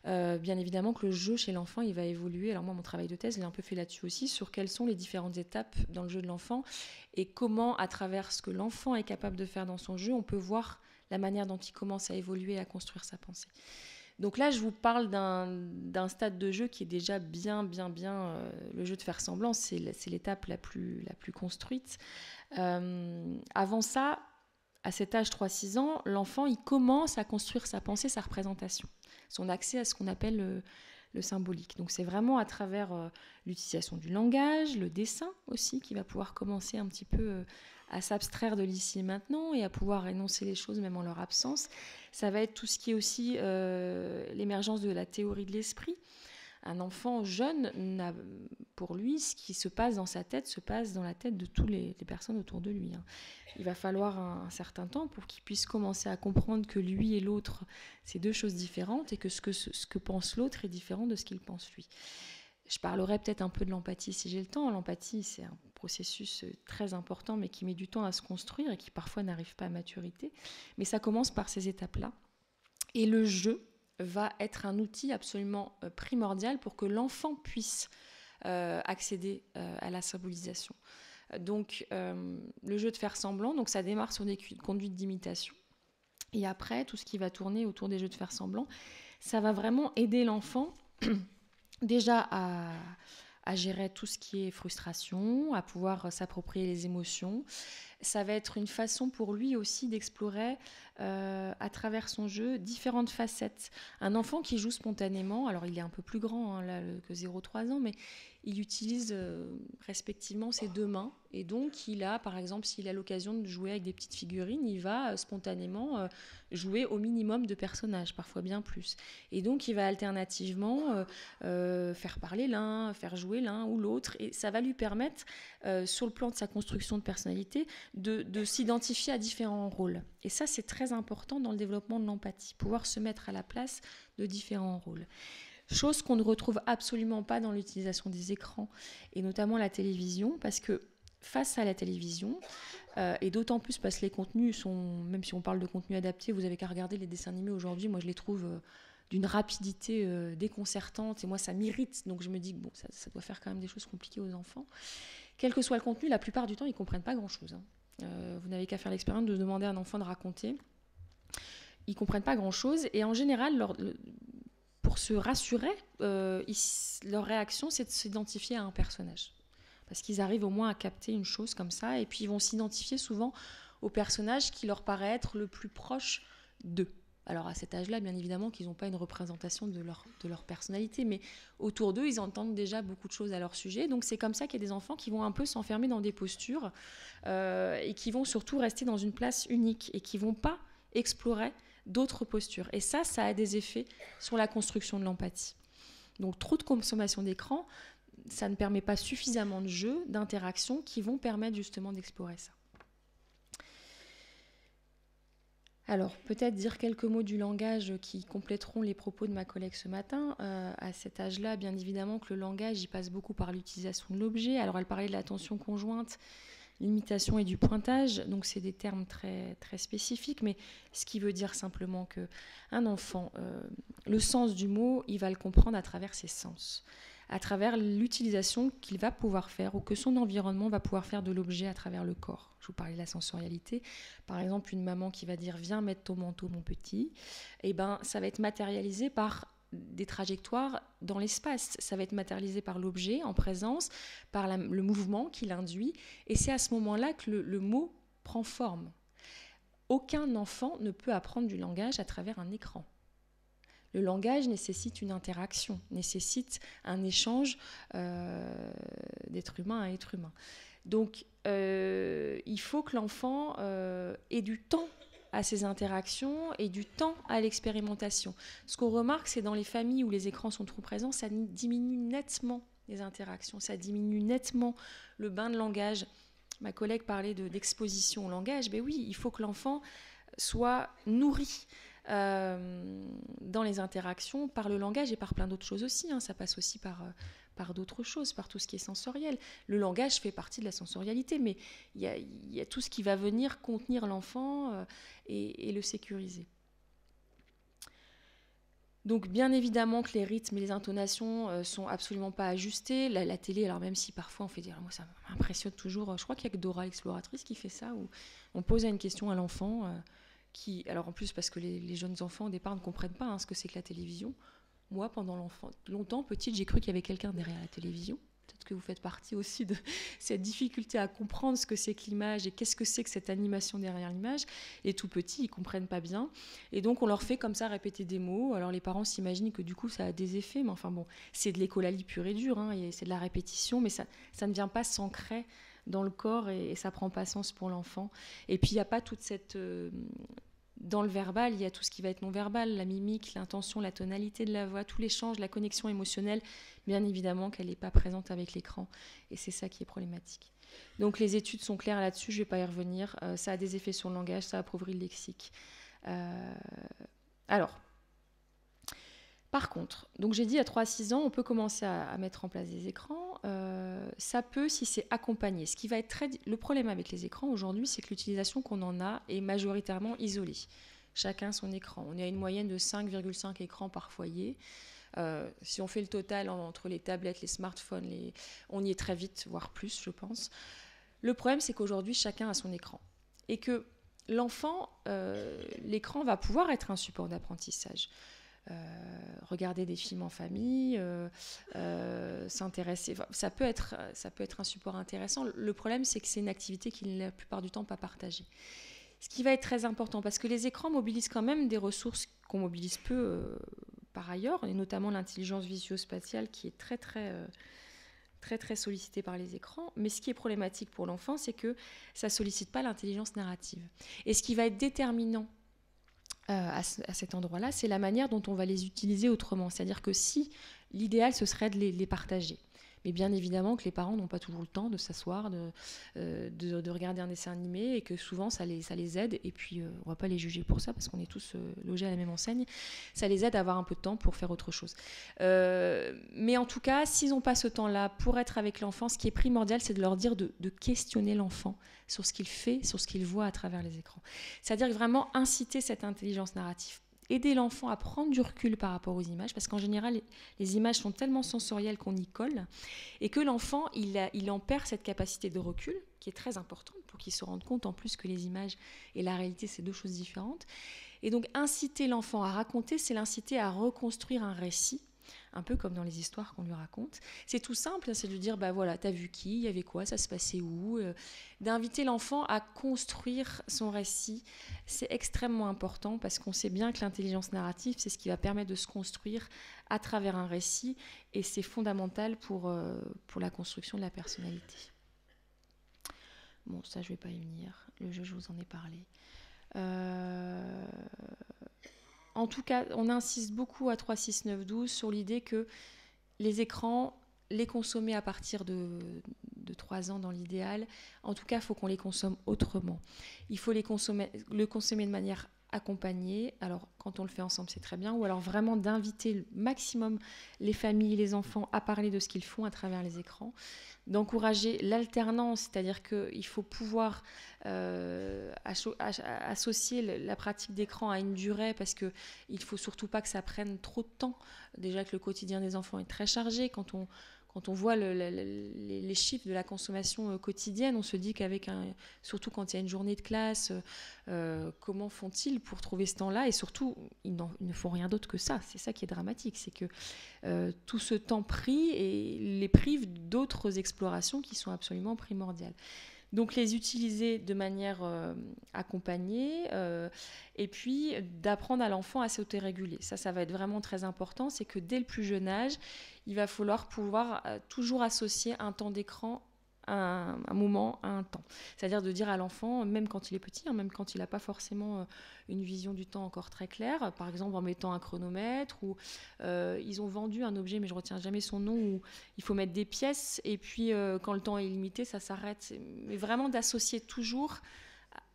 S1: Bien évidemment que le jeu chez l'enfant, il va évoluer. Alors moi, mon travail de thèse, je l'ai un peu fait là-dessus aussi, sur quelles sont les différentes étapes dans le jeu de l'enfant et comment, à travers ce que l'enfant est capable de faire dans son jeu, on peut voir la manière dont il commence à évoluer, à construire sa pensée. Donc là, je vous parle d'un stade de jeu qui est déjà bien le jeu de faire semblant, c'est l'étape la plus construite. Avant ça, à cet âge 3-6 ans, l'enfant, il commence à construire sa pensée, sa représentation, son accès à ce qu'on appelle le symbolique. Donc c'est vraiment à travers l'utilisation du langage, le dessin aussi, qui va pouvoir commencer un petit peu à s'abstraire de l'ici et maintenant et à pouvoir énoncer les choses même en leur absence. Ça va être tout ce qui est aussi l'émergence de la théorie de l'esprit. Un enfant jeune, pour lui, ce qui se passe dans sa tête se passe dans la tête de toutes les personnes autour de lui. Il va falloir un certain temps pour qu'il puisse commencer à comprendre que lui et l'autre, c'est deux choses différentes et que ce que pense l'autre est différent de ce qu'il pense lui. Je parlerai peut-être un peu de l'empathie si j'ai le temps. L'empathie, c'est un processus très important, mais qui met du temps à se construire et qui parfois n'arrive pas à maturité. Mais ça commence par ces étapes-là. Et le jeu va être un outil absolument primordial pour que l'enfant puisse accéder à la symbolisation. Donc, le jeu de faire semblant, donc ça démarre sur des conduites d'imitation. Et après, tout ce qui va tourner autour des jeux de faire semblant, ça va vraiment aider l'enfant déjà à gérer tout ce qui est frustration, à pouvoir s'approprier les émotions. Ça va être une façon pour lui aussi d'explorer à travers son jeu différentes facettes. Un enfant qui joue spontanément, alors il est un peu plus grand là, que 0-3 ans, mais il utilise respectivement ses deux mains. Et donc, il a, par exemple, s'il a l'occasion de jouer avec des petites figurines, il va spontanément jouer au minimum de personnages, parfois bien plus. Et donc, il va alternativement faire parler l'un, faire jouer l'un ou l'autre. Et ça va lui permettre, sur le plan de sa construction de personnalité, de s'identifier à différents rôles. Et ça, c'est très important dans le développement de l'empathie, pouvoir se mettre à la place de différents rôles. Chose qu'on ne retrouve absolument pas dans l'utilisation des écrans, et notamment la télévision, parce que face à la télévision, et d'autant plus parce que les contenus sont, même si on parle de contenus adaptés, vous avez qu'à regarder les dessins animés aujourd'hui, moi je les trouve d'une rapidité déconcertante, et moi ça m'irrite, donc je me dis que bon, ça doit faire quand même des choses compliquées aux enfants. Quel que soit le contenu, la plupart du temps, ils ne comprennent pas grand-chose. Vous n'avez qu'à faire l'expérience de demander à un enfant de raconter. Ils ne comprennent pas grand-chose, et en général, pour se rassurer, leur réaction, c'est de s'identifier à un personnage. Parce qu'ils arrivent au moins à capter une chose comme ça, et puis ils vont s'identifier souvent au personnage qui leur paraît être le plus proche d'eux. Alors à cet âge-là, bien évidemment qu'ils n'ont pas une représentation de leur personnalité, mais autour d'eux, ils entendent déjà beaucoup de choses à leur sujet. Donc c'est comme ça qu'il y a des enfants qui vont un peu s'enfermer dans des postures et qui vont surtout rester dans une place unique et qui ne vont pas explorer d'autres postures. Et ça a des effets sur la construction de l'empathie. Donc trop de consommation d'écran, ça ne permet pas suffisamment de jeux, d'interactions qui vont permettre justement d'explorer ça. Alors, peut-être dire quelques mots du langage qui compléteront les propos de ma collègue ce matin. À cet âge-là, bien évidemment que le langage, il passe beaucoup par l'utilisation de l'objet. Alors, elle parlait de l'attention conjointe, l'imitation et du pointage. Donc, c'est des termes très, très spécifiques, mais ce qui veut dire simplement qu'un enfant, le sens du mot, il va le comprendre à travers ses sens, à travers l'utilisation qu'il va pouvoir faire ou que son environnement va pouvoir faire de l'objet à travers le corps. Je vous parlais de la sensorialité. Par exemple, une maman qui va dire « Viens mettre ton manteau, mon petit », eh ben, ça va être matérialisé par des trajectoires dans l'espace. Ça va être matérialisé par l'objet en présence, par le mouvement qu'il induit. Et c'est à ce moment-là que le mot prend forme. Aucun enfant ne peut apprendre du langage à travers un écran. Le langage nécessite une interaction, nécessite un échange d'être humain à être humain. Donc, il faut que l'enfant ait du temps à ces interactions et du temps à l'expérimentation. Ce qu'on remarque, c'est dans les familles où les écrans sont trop présents, ça diminue nettement les interactions, ça diminue nettement le bain de langage. Ma collègue parlait d'exposition au langage. Ben oui, il faut que l'enfant soit nourri dans les interactions par le langage et par plein d'autres choses aussi. Ça passe aussi par par d'autres choses, par tout ce qui est sensoriel. Le langage fait partie de la sensorialité, mais il y a tout ce qui va venir contenir l'enfant et le sécuriser. Donc bien évidemment que les rythmes et les intonations sont absolument pas ajustés. La télé, alors même si parfois on fait dire, moi ça m'impressionne toujours, je crois qu'il y a que Dora l'exploratrice qui fait ça, où on pose une question à l'enfant, alors en plus parce que les jeunes enfants au départ ne comprennent pas ce que c'est que la télévision. Moi, pendant longtemps, petite, j'ai cru qu'il y avait quelqu'un derrière la télévision. Peut-être que vous faites partie aussi de cette difficulté à comprendre ce que c'est que l'image et qu'est-ce que c'est que cette animation derrière l'image. Et tout petits, ils ne comprennent pas bien. Et donc, on leur fait comme ça répéter des mots. Alors, les parents s'imaginent que du coup, ça a des effets. Mais enfin bon, c'est de l'écolalie pure et dure. C'est de la répétition. Mais ça ne vient pas s'ancrer dans le corps et ça ne prend pas sens pour l'enfant. Et puis, il n'y a pas toute cette... Dans le verbal, il y a tout ce qui va être non-verbal, la mimique, l'intention, la tonalité de la voix, tout l'échange, la connexion émotionnelle, bien évidemment qu'elle n'est pas présente avec l'écran. Et c'est ça qui est problématique. Donc les études sont claires là-dessus, je ne vais pas y revenir. Ça a des effets sur le langage, ça appauvrit le lexique. Alors, par contre, donc j'ai dit à 3-6 ans, on peut commencer à mettre en place des écrans. Ça peut si c'est accompagné. Ce qui va être le problème avec les écrans aujourd'hui, c'est que l'utilisation qu'on en a est majoritairement isolée. Chacun son écran. On est à une moyenne de 5,5 écrans par foyer. Si on fait le total entre les tablettes, les smartphones, on y est très vite, voire plus, je pense. Le problème, c'est qu'aujourd'hui, chacun a son écran. Et que l'enfant, l'écran va pouvoir être un support d'apprentissage. Regarder des films en famille, s'intéresser, ça peut être un support intéressant. Le problème, c'est que c'est une activité qui n'est la plupart du temps pas partagée. Ce qui va être très important, parce que les écrans mobilisent quand même des ressources qu'on mobilise peu par ailleurs, et notamment l'intelligence visuospatiale qui est très très sollicitée par les écrans. Mais ce qui est problématique pour l'enfant, c'est que ça ne sollicite pas l'intelligence narrative. Et ce qui va être déterminant à cet endroit-là, c'est la manière dont on va les utiliser autrement. C'est-à-dire que si l'idéal, ce serait de les partager. Mais bien évidemment que les parents n'ont pas toujours le temps de s'asseoir, de regarder un dessin animé, et que souvent ça les aide, et puis on ne va pas les juger pour ça, parce qu'on est tous logés à la même enseigne, ça les aide à avoir un peu de temps pour faire autre chose. Mais en tout cas, s'ils n'ont pas ce temps-là pour être avec l'enfant, ce qui est primordial, c'est de leur dire de questionner l'enfant sur ce qu'il fait, sur ce qu'il voit à travers les écrans. C'est-à-dire vraiment inciter cette intelligence narrative. Aider l'enfant à prendre du recul par rapport aux images, parce qu'en général, les images sont tellement sensorielles qu'on y colle, et que l'enfant, il en perd cette capacité de recul, qui est très importante pour qu'il se rende compte en plus que les images et la réalité, c'est deux choses différentes. Et donc, inciter l'enfant à raconter, c'est l'inciter à reconstruire un récit, un peu comme dans les histoires qu'on lui raconte. C'est tout simple, c'est de lui dire, voilà, t'as vu qui, il y avait quoi, ça se passait où, d'inviter l'enfant à construire son récit. C'est extrêmement important parce qu'on sait bien que l'intelligence narrative, c'est ce qui va permettre de se construire à travers un récit, et c'est fondamental pour la construction de la personnalité. Bon, ça, je ne vais pas y venir. Le jeu, je vous en ai parlé. En tout cas, on insiste beaucoup à 3, 6, 9, 12 sur l'idée que les écrans, les consommer à partir de 3 ans dans l'idéal, en tout cas, il faut qu'on les consomme autrement. Il faut le consommer de manière accompagnée. Alors, quand on le fait ensemble, c'est très bien. Ou alors vraiment d'inviter le maximum les familles, les enfants à parler de ce qu'ils font à travers les écrans. D'encourager l'alternance, c'est-à-dire qu'il faut pouvoir associer la pratique d'écran à une durée, parce qu'il ne faut surtout pas que ça prenne trop de temps. Déjà que le quotidien des enfants est très chargé. Quand on voit les chiffres de la consommation quotidienne, on se dit surtout quand il y a une journée de classe, comment font-ils pour trouver ce temps-là? Et surtout, ils ne font rien d'autre que ça. C'est ça qui est dramatique, c'est que tout ce temps pris et les prive d'autres explorations qui sont absolument primordiales. Donc les utiliser de manière accompagnée, et puis d'apprendre à l'enfant à s'autoréguler. Ça va être vraiment très important, c'est que dès le plus jeune âge, il va falloir pouvoir toujours associer un temps d'écran à un moment, à un temps. C'est-à-dire de dire à l'enfant, même quand il est petit, même quand il n'a pas forcément une vision du temps encore très claire, par exemple en mettant un chronomètre, ou ils ont vendu un objet, mais je ne retiens jamais son nom, où il faut mettre des pièces, et puis quand le temps est limité, ça s'arrête. Mais vraiment d'associer toujours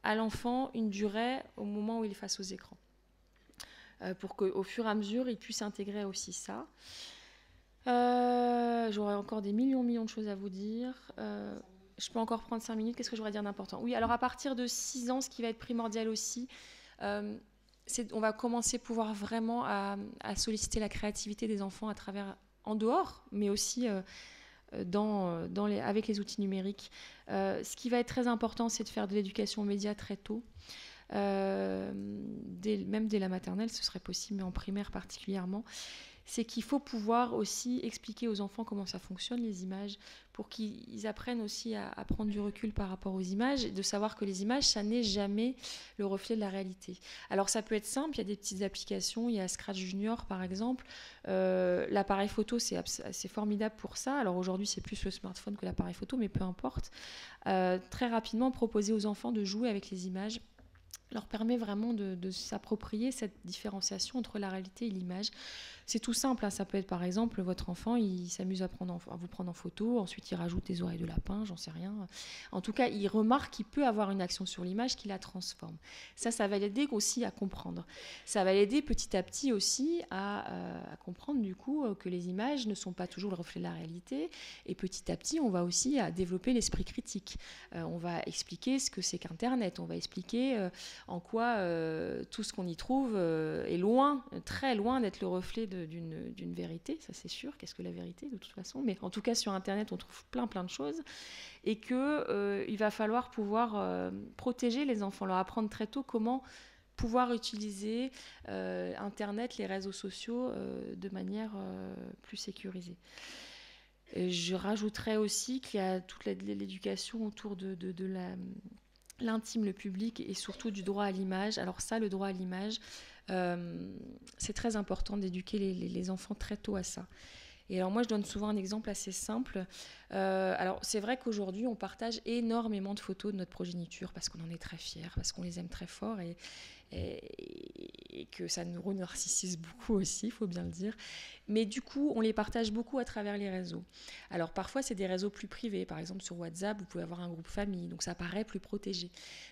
S1: à l'enfant une durée au moment où il est face aux écrans, pour qu'au fur et à mesure, il puisse intégrer aussi ça. J'aurais encore des millions de choses à vous dire. Je peux encore prendre 5 minutes. Qu'est-ce que j'aurais à dire d'important? Oui, alors à partir de 6 ans, ce qui va être primordial aussi, euh, on va commencer à pouvoir vraiment à solliciter la créativité des enfants à travers, en dehors, mais aussi avec les outils numériques. Ce qui va être très important, c'est de faire de l'éducation aux médias très tôt. Même dès la maternelle, ce serait possible, mais en primaire particulièrement. C'est qu'il faut pouvoir aussi expliquer aux enfants comment ça fonctionne, les images, pour qu'ils apprennent aussi à prendre du recul par rapport aux images, et de savoir que les images, ça n'est jamais le reflet de la réalité. Alors ça peut être simple, il y a des petites applications, il y a Scratch Junior par exemple. L'appareil photo, c'est formidable pour ça. Alors aujourd'hui, c'est plus le smartphone que l'appareil photo, mais peu importe. Très rapidement, proposer aux enfants de jouer avec les images leur permet vraiment de s'approprier cette différenciation entre la réalité et l'image. C'est tout simple, hein. Ça peut être par exemple votre enfant, il s'amuse à vous prendre en photo, ensuite il rajoute des oreilles de lapin, j'en sais rien. En tout cas, il remarque qu'il peut avoir une action sur l'image qui la transforme. Ça va l'aider aussi à comprendre. Ça va l'aider petit à petit aussi à comprendre du coup que les images ne sont pas toujours le reflet de la réalité. Et petit à petit, on va aussi à développer l'esprit critique. On va expliquer ce que c'est qu'Internet, on va expliquer en quoi tout ce qu'on y trouve est loin, très loin d'être le reflet d'une vérité, ça c'est sûr. Qu'est-ce que la vérité de toute façon? Mais en tout cas sur Internet on trouve plein de choses, et qu'il va falloir pouvoir protéger les enfants, leur apprendre très tôt comment pouvoir utiliser Internet, les réseaux sociaux de manière plus sécurisée. Et je rajouterais aussi qu'il y a toute l'éducation autour de l'intime, le public, et surtout du droit à l'image. Alors ça, le droit à l'image, c'est très important d'éduquer les enfants très tôt à ça. Et alors moi, je donne souvent un exemple assez simple. Alors c'est vrai qu'aujourd'hui, on partage énormément de photos de notre progéniture parce qu'on en est très fiers, parce qu'on les aime très fort, et que ça nous narcissise beaucoup aussi, il faut bien le dire. Mais du coup, on les partage beaucoup à travers les réseaux. Alors parfois, c'est des réseaux plus privés. Par exemple, sur WhatsApp, vous pouvez avoir un groupe famille, donc ça paraît plus protégé.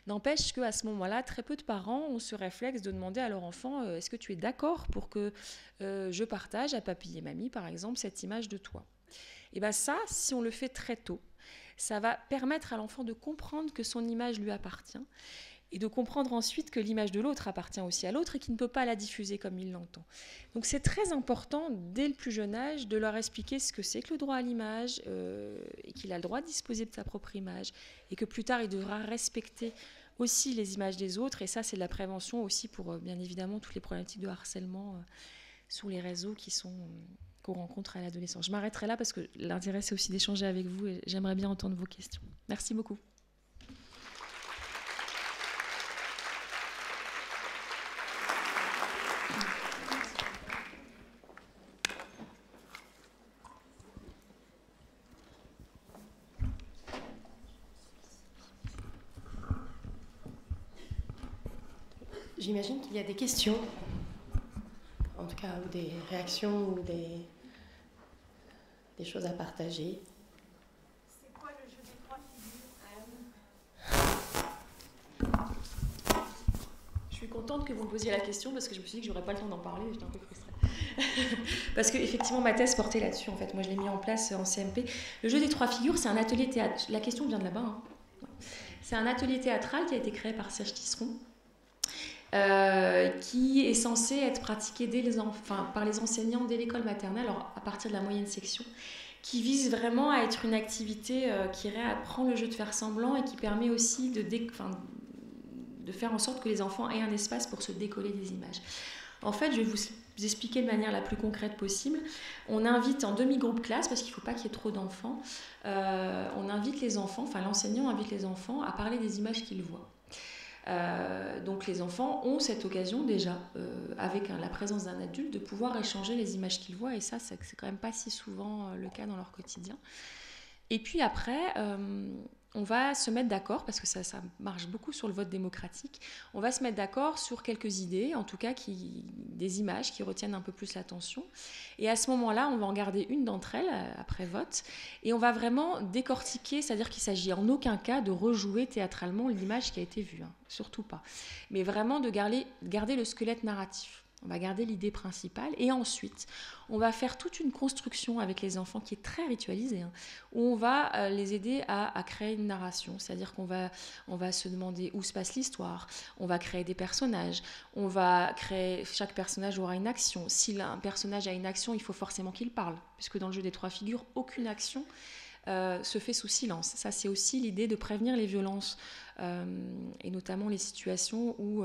S1: N'empêche qu'à ce moment-là, très peu de parents ont ce réflexe de demander à leur enfant est-ce que tu es d'accord pour que je partage à papy et mamie, par exemple, cette image de toi? Et bien ça, si on le fait très tôt, ça va permettre à l'enfant de comprendre que son image lui appartient, et de comprendre ensuite que l'image de l'autre appartient aussi à l'autre et qu'il ne peut pas la diffuser comme il l'entend. Donc c'est très important, dès le plus jeune âge, de leur expliquer ce que c'est que le droit à l'image, et qu'il a le droit de disposer de sa propre image, et que plus tard il devra respecter aussi les images des autres. Et ça, c'est de la prévention aussi pour, bien évidemment, toutes les problématiques de harcèlement sur les réseaux qu'on rencontre à l'adolescence. Je m'arrêterai là parce que l'intérêt, c'est aussi d'échanger avec vous, et j'aimerais bien entendre vos questions. Merci beaucoup.
S2: J'imagine qu'il y a des questions, en tout cas, ou des réactions, ou des choses à partager.
S1: C'est quoi le jeu des 3 figures? Je suis contente que vous me posiez la question parce que je me suis dit que j'aurais pas le temps d'en parler, j'étais un peu frustrée. Parce qu'effectivement, ma thèse portait là-dessus, en fait. Moi, je l'ai mis en place en CMP. Le jeu des 3 figures, c'est un atelier théâtre. La question vient de là-bas. Hein. C'est un atelier théâtral qui a été créé par Serge Tisseron. Qui est censé être pratiqué par les enseignants dès l'école maternelle, alors à partir de la moyenne section, qui vise vraiment à être une activité qui apprend le jeu de faire semblant et qui permet aussi de faire en sorte que les enfants aient un espace pour se décoller des images. En fait, je vais vous expliquer de manière la plus concrète possible. On invite en demi-groupe classe, parce qu'il ne faut pas qu'il y ait trop d'enfants, on invite les enfants, l'enseignant invite les enfants à parler des images qu'ils voient. Donc les enfants ont cette occasion déjà, avec la présence d'un adulte, de pouvoir échanger les images qu'ils voient, et ça, c'est quand même pas si souvent le cas dans leur quotidien. Et puis après, on va se mettre d'accord, parce que ça marche beaucoup sur le vote démocratique, on va se mettre d'accord sur quelques idées, en tout cas des images qui retiennent un peu plus l'attention. Et à ce moment-là, on va en garder une d'entre elles après vote, et on va vraiment décortiquer, c'est-à-dire qu'il ne s'agit en aucun cas de rejouer théâtralement l'image qui a été vue, hein, surtout pas, mais vraiment de garder le squelette narratif. On va garder l'idée principale et ensuite, on va faire toute une construction avec les enfants qui est très ritualisée, hein, où on va les aider à créer une narration. C'est-à-dire qu'on va se demander où se passe l'histoire, on va créer des personnages, chaque personnage aura une action. Si un personnage a une action, il faut forcément qu'il parle, puisque dans le jeu des 3 figures, aucune action se fait sous silence. Ça, c'est aussi l'idée de prévenir les violences et notamment les situations où,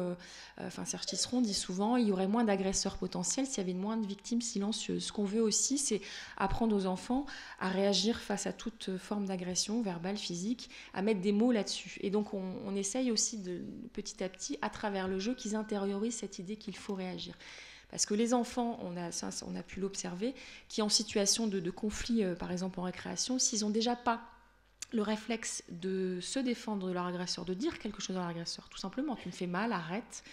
S1: Serge Tisseron dit souvent, il y aurait moins d'agresseurs potentiels s'il y avait moins de victimes silencieuses. Ce qu'on veut aussi, c'est apprendre aux enfants à réagir face à toute forme d'agression, verbale, physique, à mettre des mots là-dessus. Et donc, on essaye aussi petit à petit, à travers le jeu, qu'ils intériorisent cette idée qu'il faut réagir. Parce que les enfants, on a pu l'observer, qui en situation de conflit, par exemple en récréation, s'ils n'ont déjà pas le réflexe de se défendre de leur agresseur, de dire quelque chose à leur agresseur, tout simplement, tu me fais mal, arrête,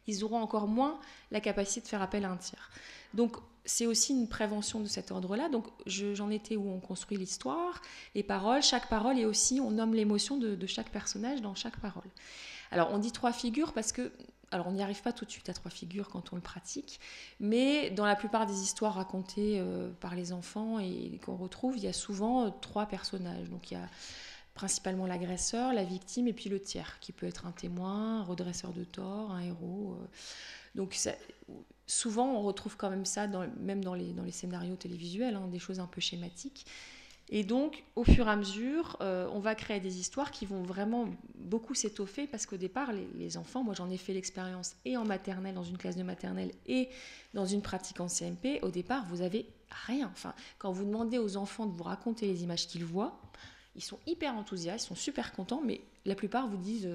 S1: ils auront encore moins la capacité de faire appel à un tiers. Donc, c'est aussi une prévention de cet ordre-là. Donc, j'en étais où on construit l'histoire, les paroles, chaque parole, et aussi on nomme l'émotion de chaque personnage dans chaque parole. Alors, on dit 3 figures parce que... Alors, on n'y arrive pas tout de suite à 3 figures quand on le pratique, mais dans la plupart des histoires racontées par les enfants et qu'on retrouve, il y a souvent 3 personnages. Donc, il y a principalement l'agresseur, la victime et puis le tiers, qui peut être un témoin, un redresseur de tort, un héros. Donc, souvent, on retrouve quand même ça, même dans les scénarios télévisuels, hein, des choses un peu schématiques. Et donc, au fur et à mesure, on va créer des histoires qui vont vraiment beaucoup s'étoffer parce qu'au départ, les enfants, moi j'en ai fait l'expérience et en maternelle, dans une classe de maternelle et dans une pratique en CMP, au départ, vous avez rien. Enfin, quand vous demandez aux enfants de vous raconter les images qu'ils voient, ils sont hyper enthousiastes, ils sont super contents, mais la plupart vous disent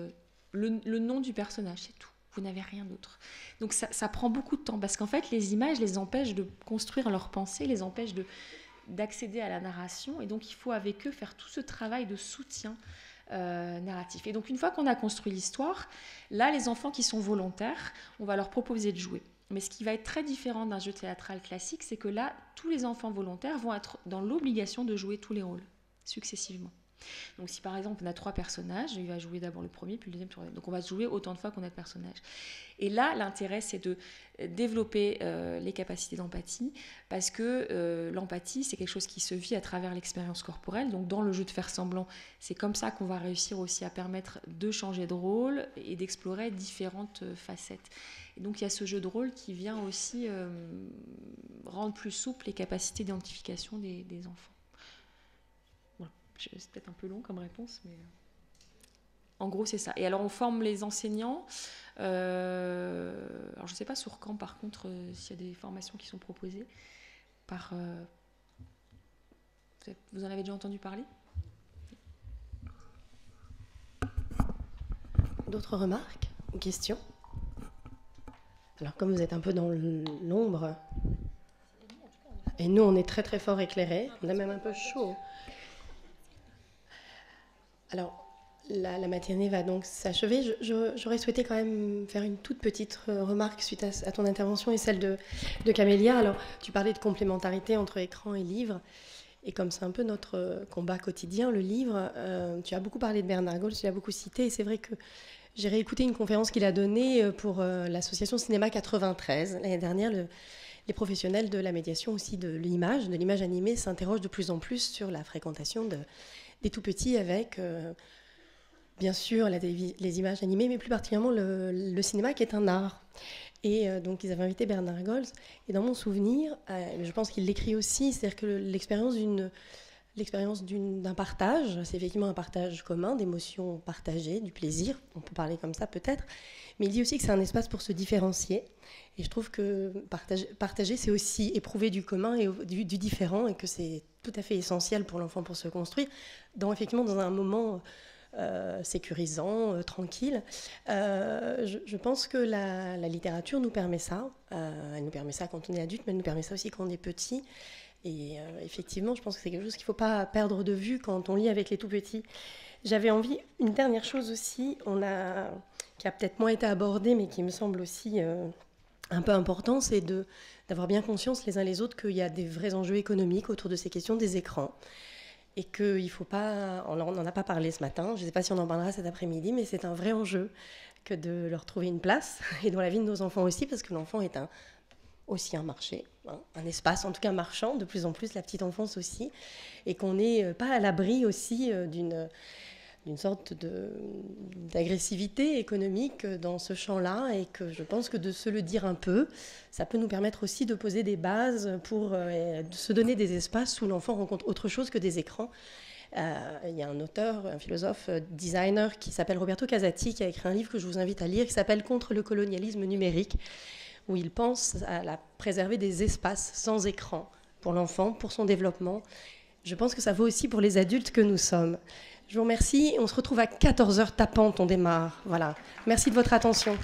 S1: le nom du personnage, c'est tout. Vous n'avez rien d'autre. Donc ça prend beaucoup de temps parce qu'en fait, les images les empêchent de construire leur pensée, les empêchent d'accéder à la narration, et donc il faut avec eux faire tout ce travail de soutien narratif. Et donc une fois qu'on a construit l'histoire, là les enfants qui sont volontaires, on va leur proposer de jouer. Mais ce qui va être très différent d'un jeu théâtral classique, c'est que là, tous les enfants volontaires vont être dans l'obligation de jouer tous les rôles, successivement. Donc si par exemple on a 3 personnages, il va jouer d'abord le premier, puis le deuxième, puis le troisième. Donc on va jouer autant de fois qu'on a de personnages. Et là, l'intérêt, c'est de développer les capacités d'empathie, parce que l'empathie, c'est quelque chose qui se vit à travers l'expérience corporelle. Donc dans le jeu de faire semblant, c'est comme ça qu'on va réussir aussi à permettre de changer de rôle et d'explorer différentes facettes. Et donc il y a ce jeu de rôle qui vient aussi rendre plus souple les capacités d'identification des enfants. C'est peut-être un peu long comme réponse, mais en gros, c'est ça. Et alors, on forme les enseignants. Alors, je ne sais pas sur quand, par contre, s'il y a des formations qui sont proposées. Vous en avez déjà entendu parler ?
S2: D'autres remarques ou questions ? Alors, comme vous êtes un peu dans l'ombre, et nous, on est très très fort éclairés, on a même un peu chaud. Alors, la matinée va donc s'achever. J'aurais souhaité quand même faire une toute petite remarque suite à ton intervention et celle de Camélia. Alors, tu parlais de complémentarité entre écran et livre. Et comme c'est un peu notre combat quotidien, le livre, tu as beaucoup parlé de Bernard Gols, tu l'as beaucoup cité. Et c'est vrai que j'ai réécouté une conférence qu'il a donnée pour l'association Cinéma 93. L'année dernière, les professionnels de la médiation aussi de l'image animée, s'interrogent de plus en plus sur la fréquentation des tout-petits avec, bien sûr, les images animées, mais plus particulièrement le cinéma qui est un art. Et donc, ils avaient invité Bernard Gols. Et dans mon souvenir, je pense qu'il l'écrit aussi, c'est-à-dire que l'expérience d'un partage, c'est effectivement un partage commun, d'émotions partagées, du plaisir, on peut parler comme ça peut-être, mais il dit aussi que c'est un espace pour se différencier. Et je trouve que partager, c'est aussi éprouver du commun et du différent, et que c'est tout à fait essentiel pour l'enfant pour se construire, effectivement dans un moment sécurisant, tranquille. Je pense que la littérature nous permet ça. Elle nous permet ça quand on est adulte, mais elle nous permet ça aussi quand on est petit. Et effectivement, je pense que c'est quelque chose qu'il ne faut pas perdre de vue quand on lit avec les tout-petits. J'avais envie, une dernière chose aussi, qui a peut-être moins été abordée, mais qui me semble aussi un peu important, c'est d'avoir bien conscience les uns les autres qu'il y a des vrais enjeux économiques autour de ces questions des écrans. Et qu'il ne faut pas... On n'en a pas parlé ce matin, je ne sais pas si on en parlera cet après-midi, mais c'est un vrai enjeu que de leur trouver une place, et dans la vie de nos enfants aussi, parce que l'enfant est aussi un marché, hein, un espace en tout cas marchand, de plus en plus la petite enfance aussi, et qu'on n'est pas à l'abri aussi d'une sorte d'agressivité économique dans ce champ-là, et que je pense que de se le dire un peu, ça peut nous permettre aussi de poser des bases pour se donner des espaces où l'enfant rencontre autre chose que des écrans. Il y a un auteur, un philosophe, designer qui s'appelle Roberto Casati, qui a écrit un livre que je vous invite à lire, qui s'appelle « Contre le colonialisme numérique », où il pense à préserver des espaces sans écran pour l'enfant, pour son développement. Je pense que ça vaut aussi pour les adultes que nous sommes. Je vous remercie. On se retrouve à 14h tapante, on démarre. Voilà. Merci de votre attention.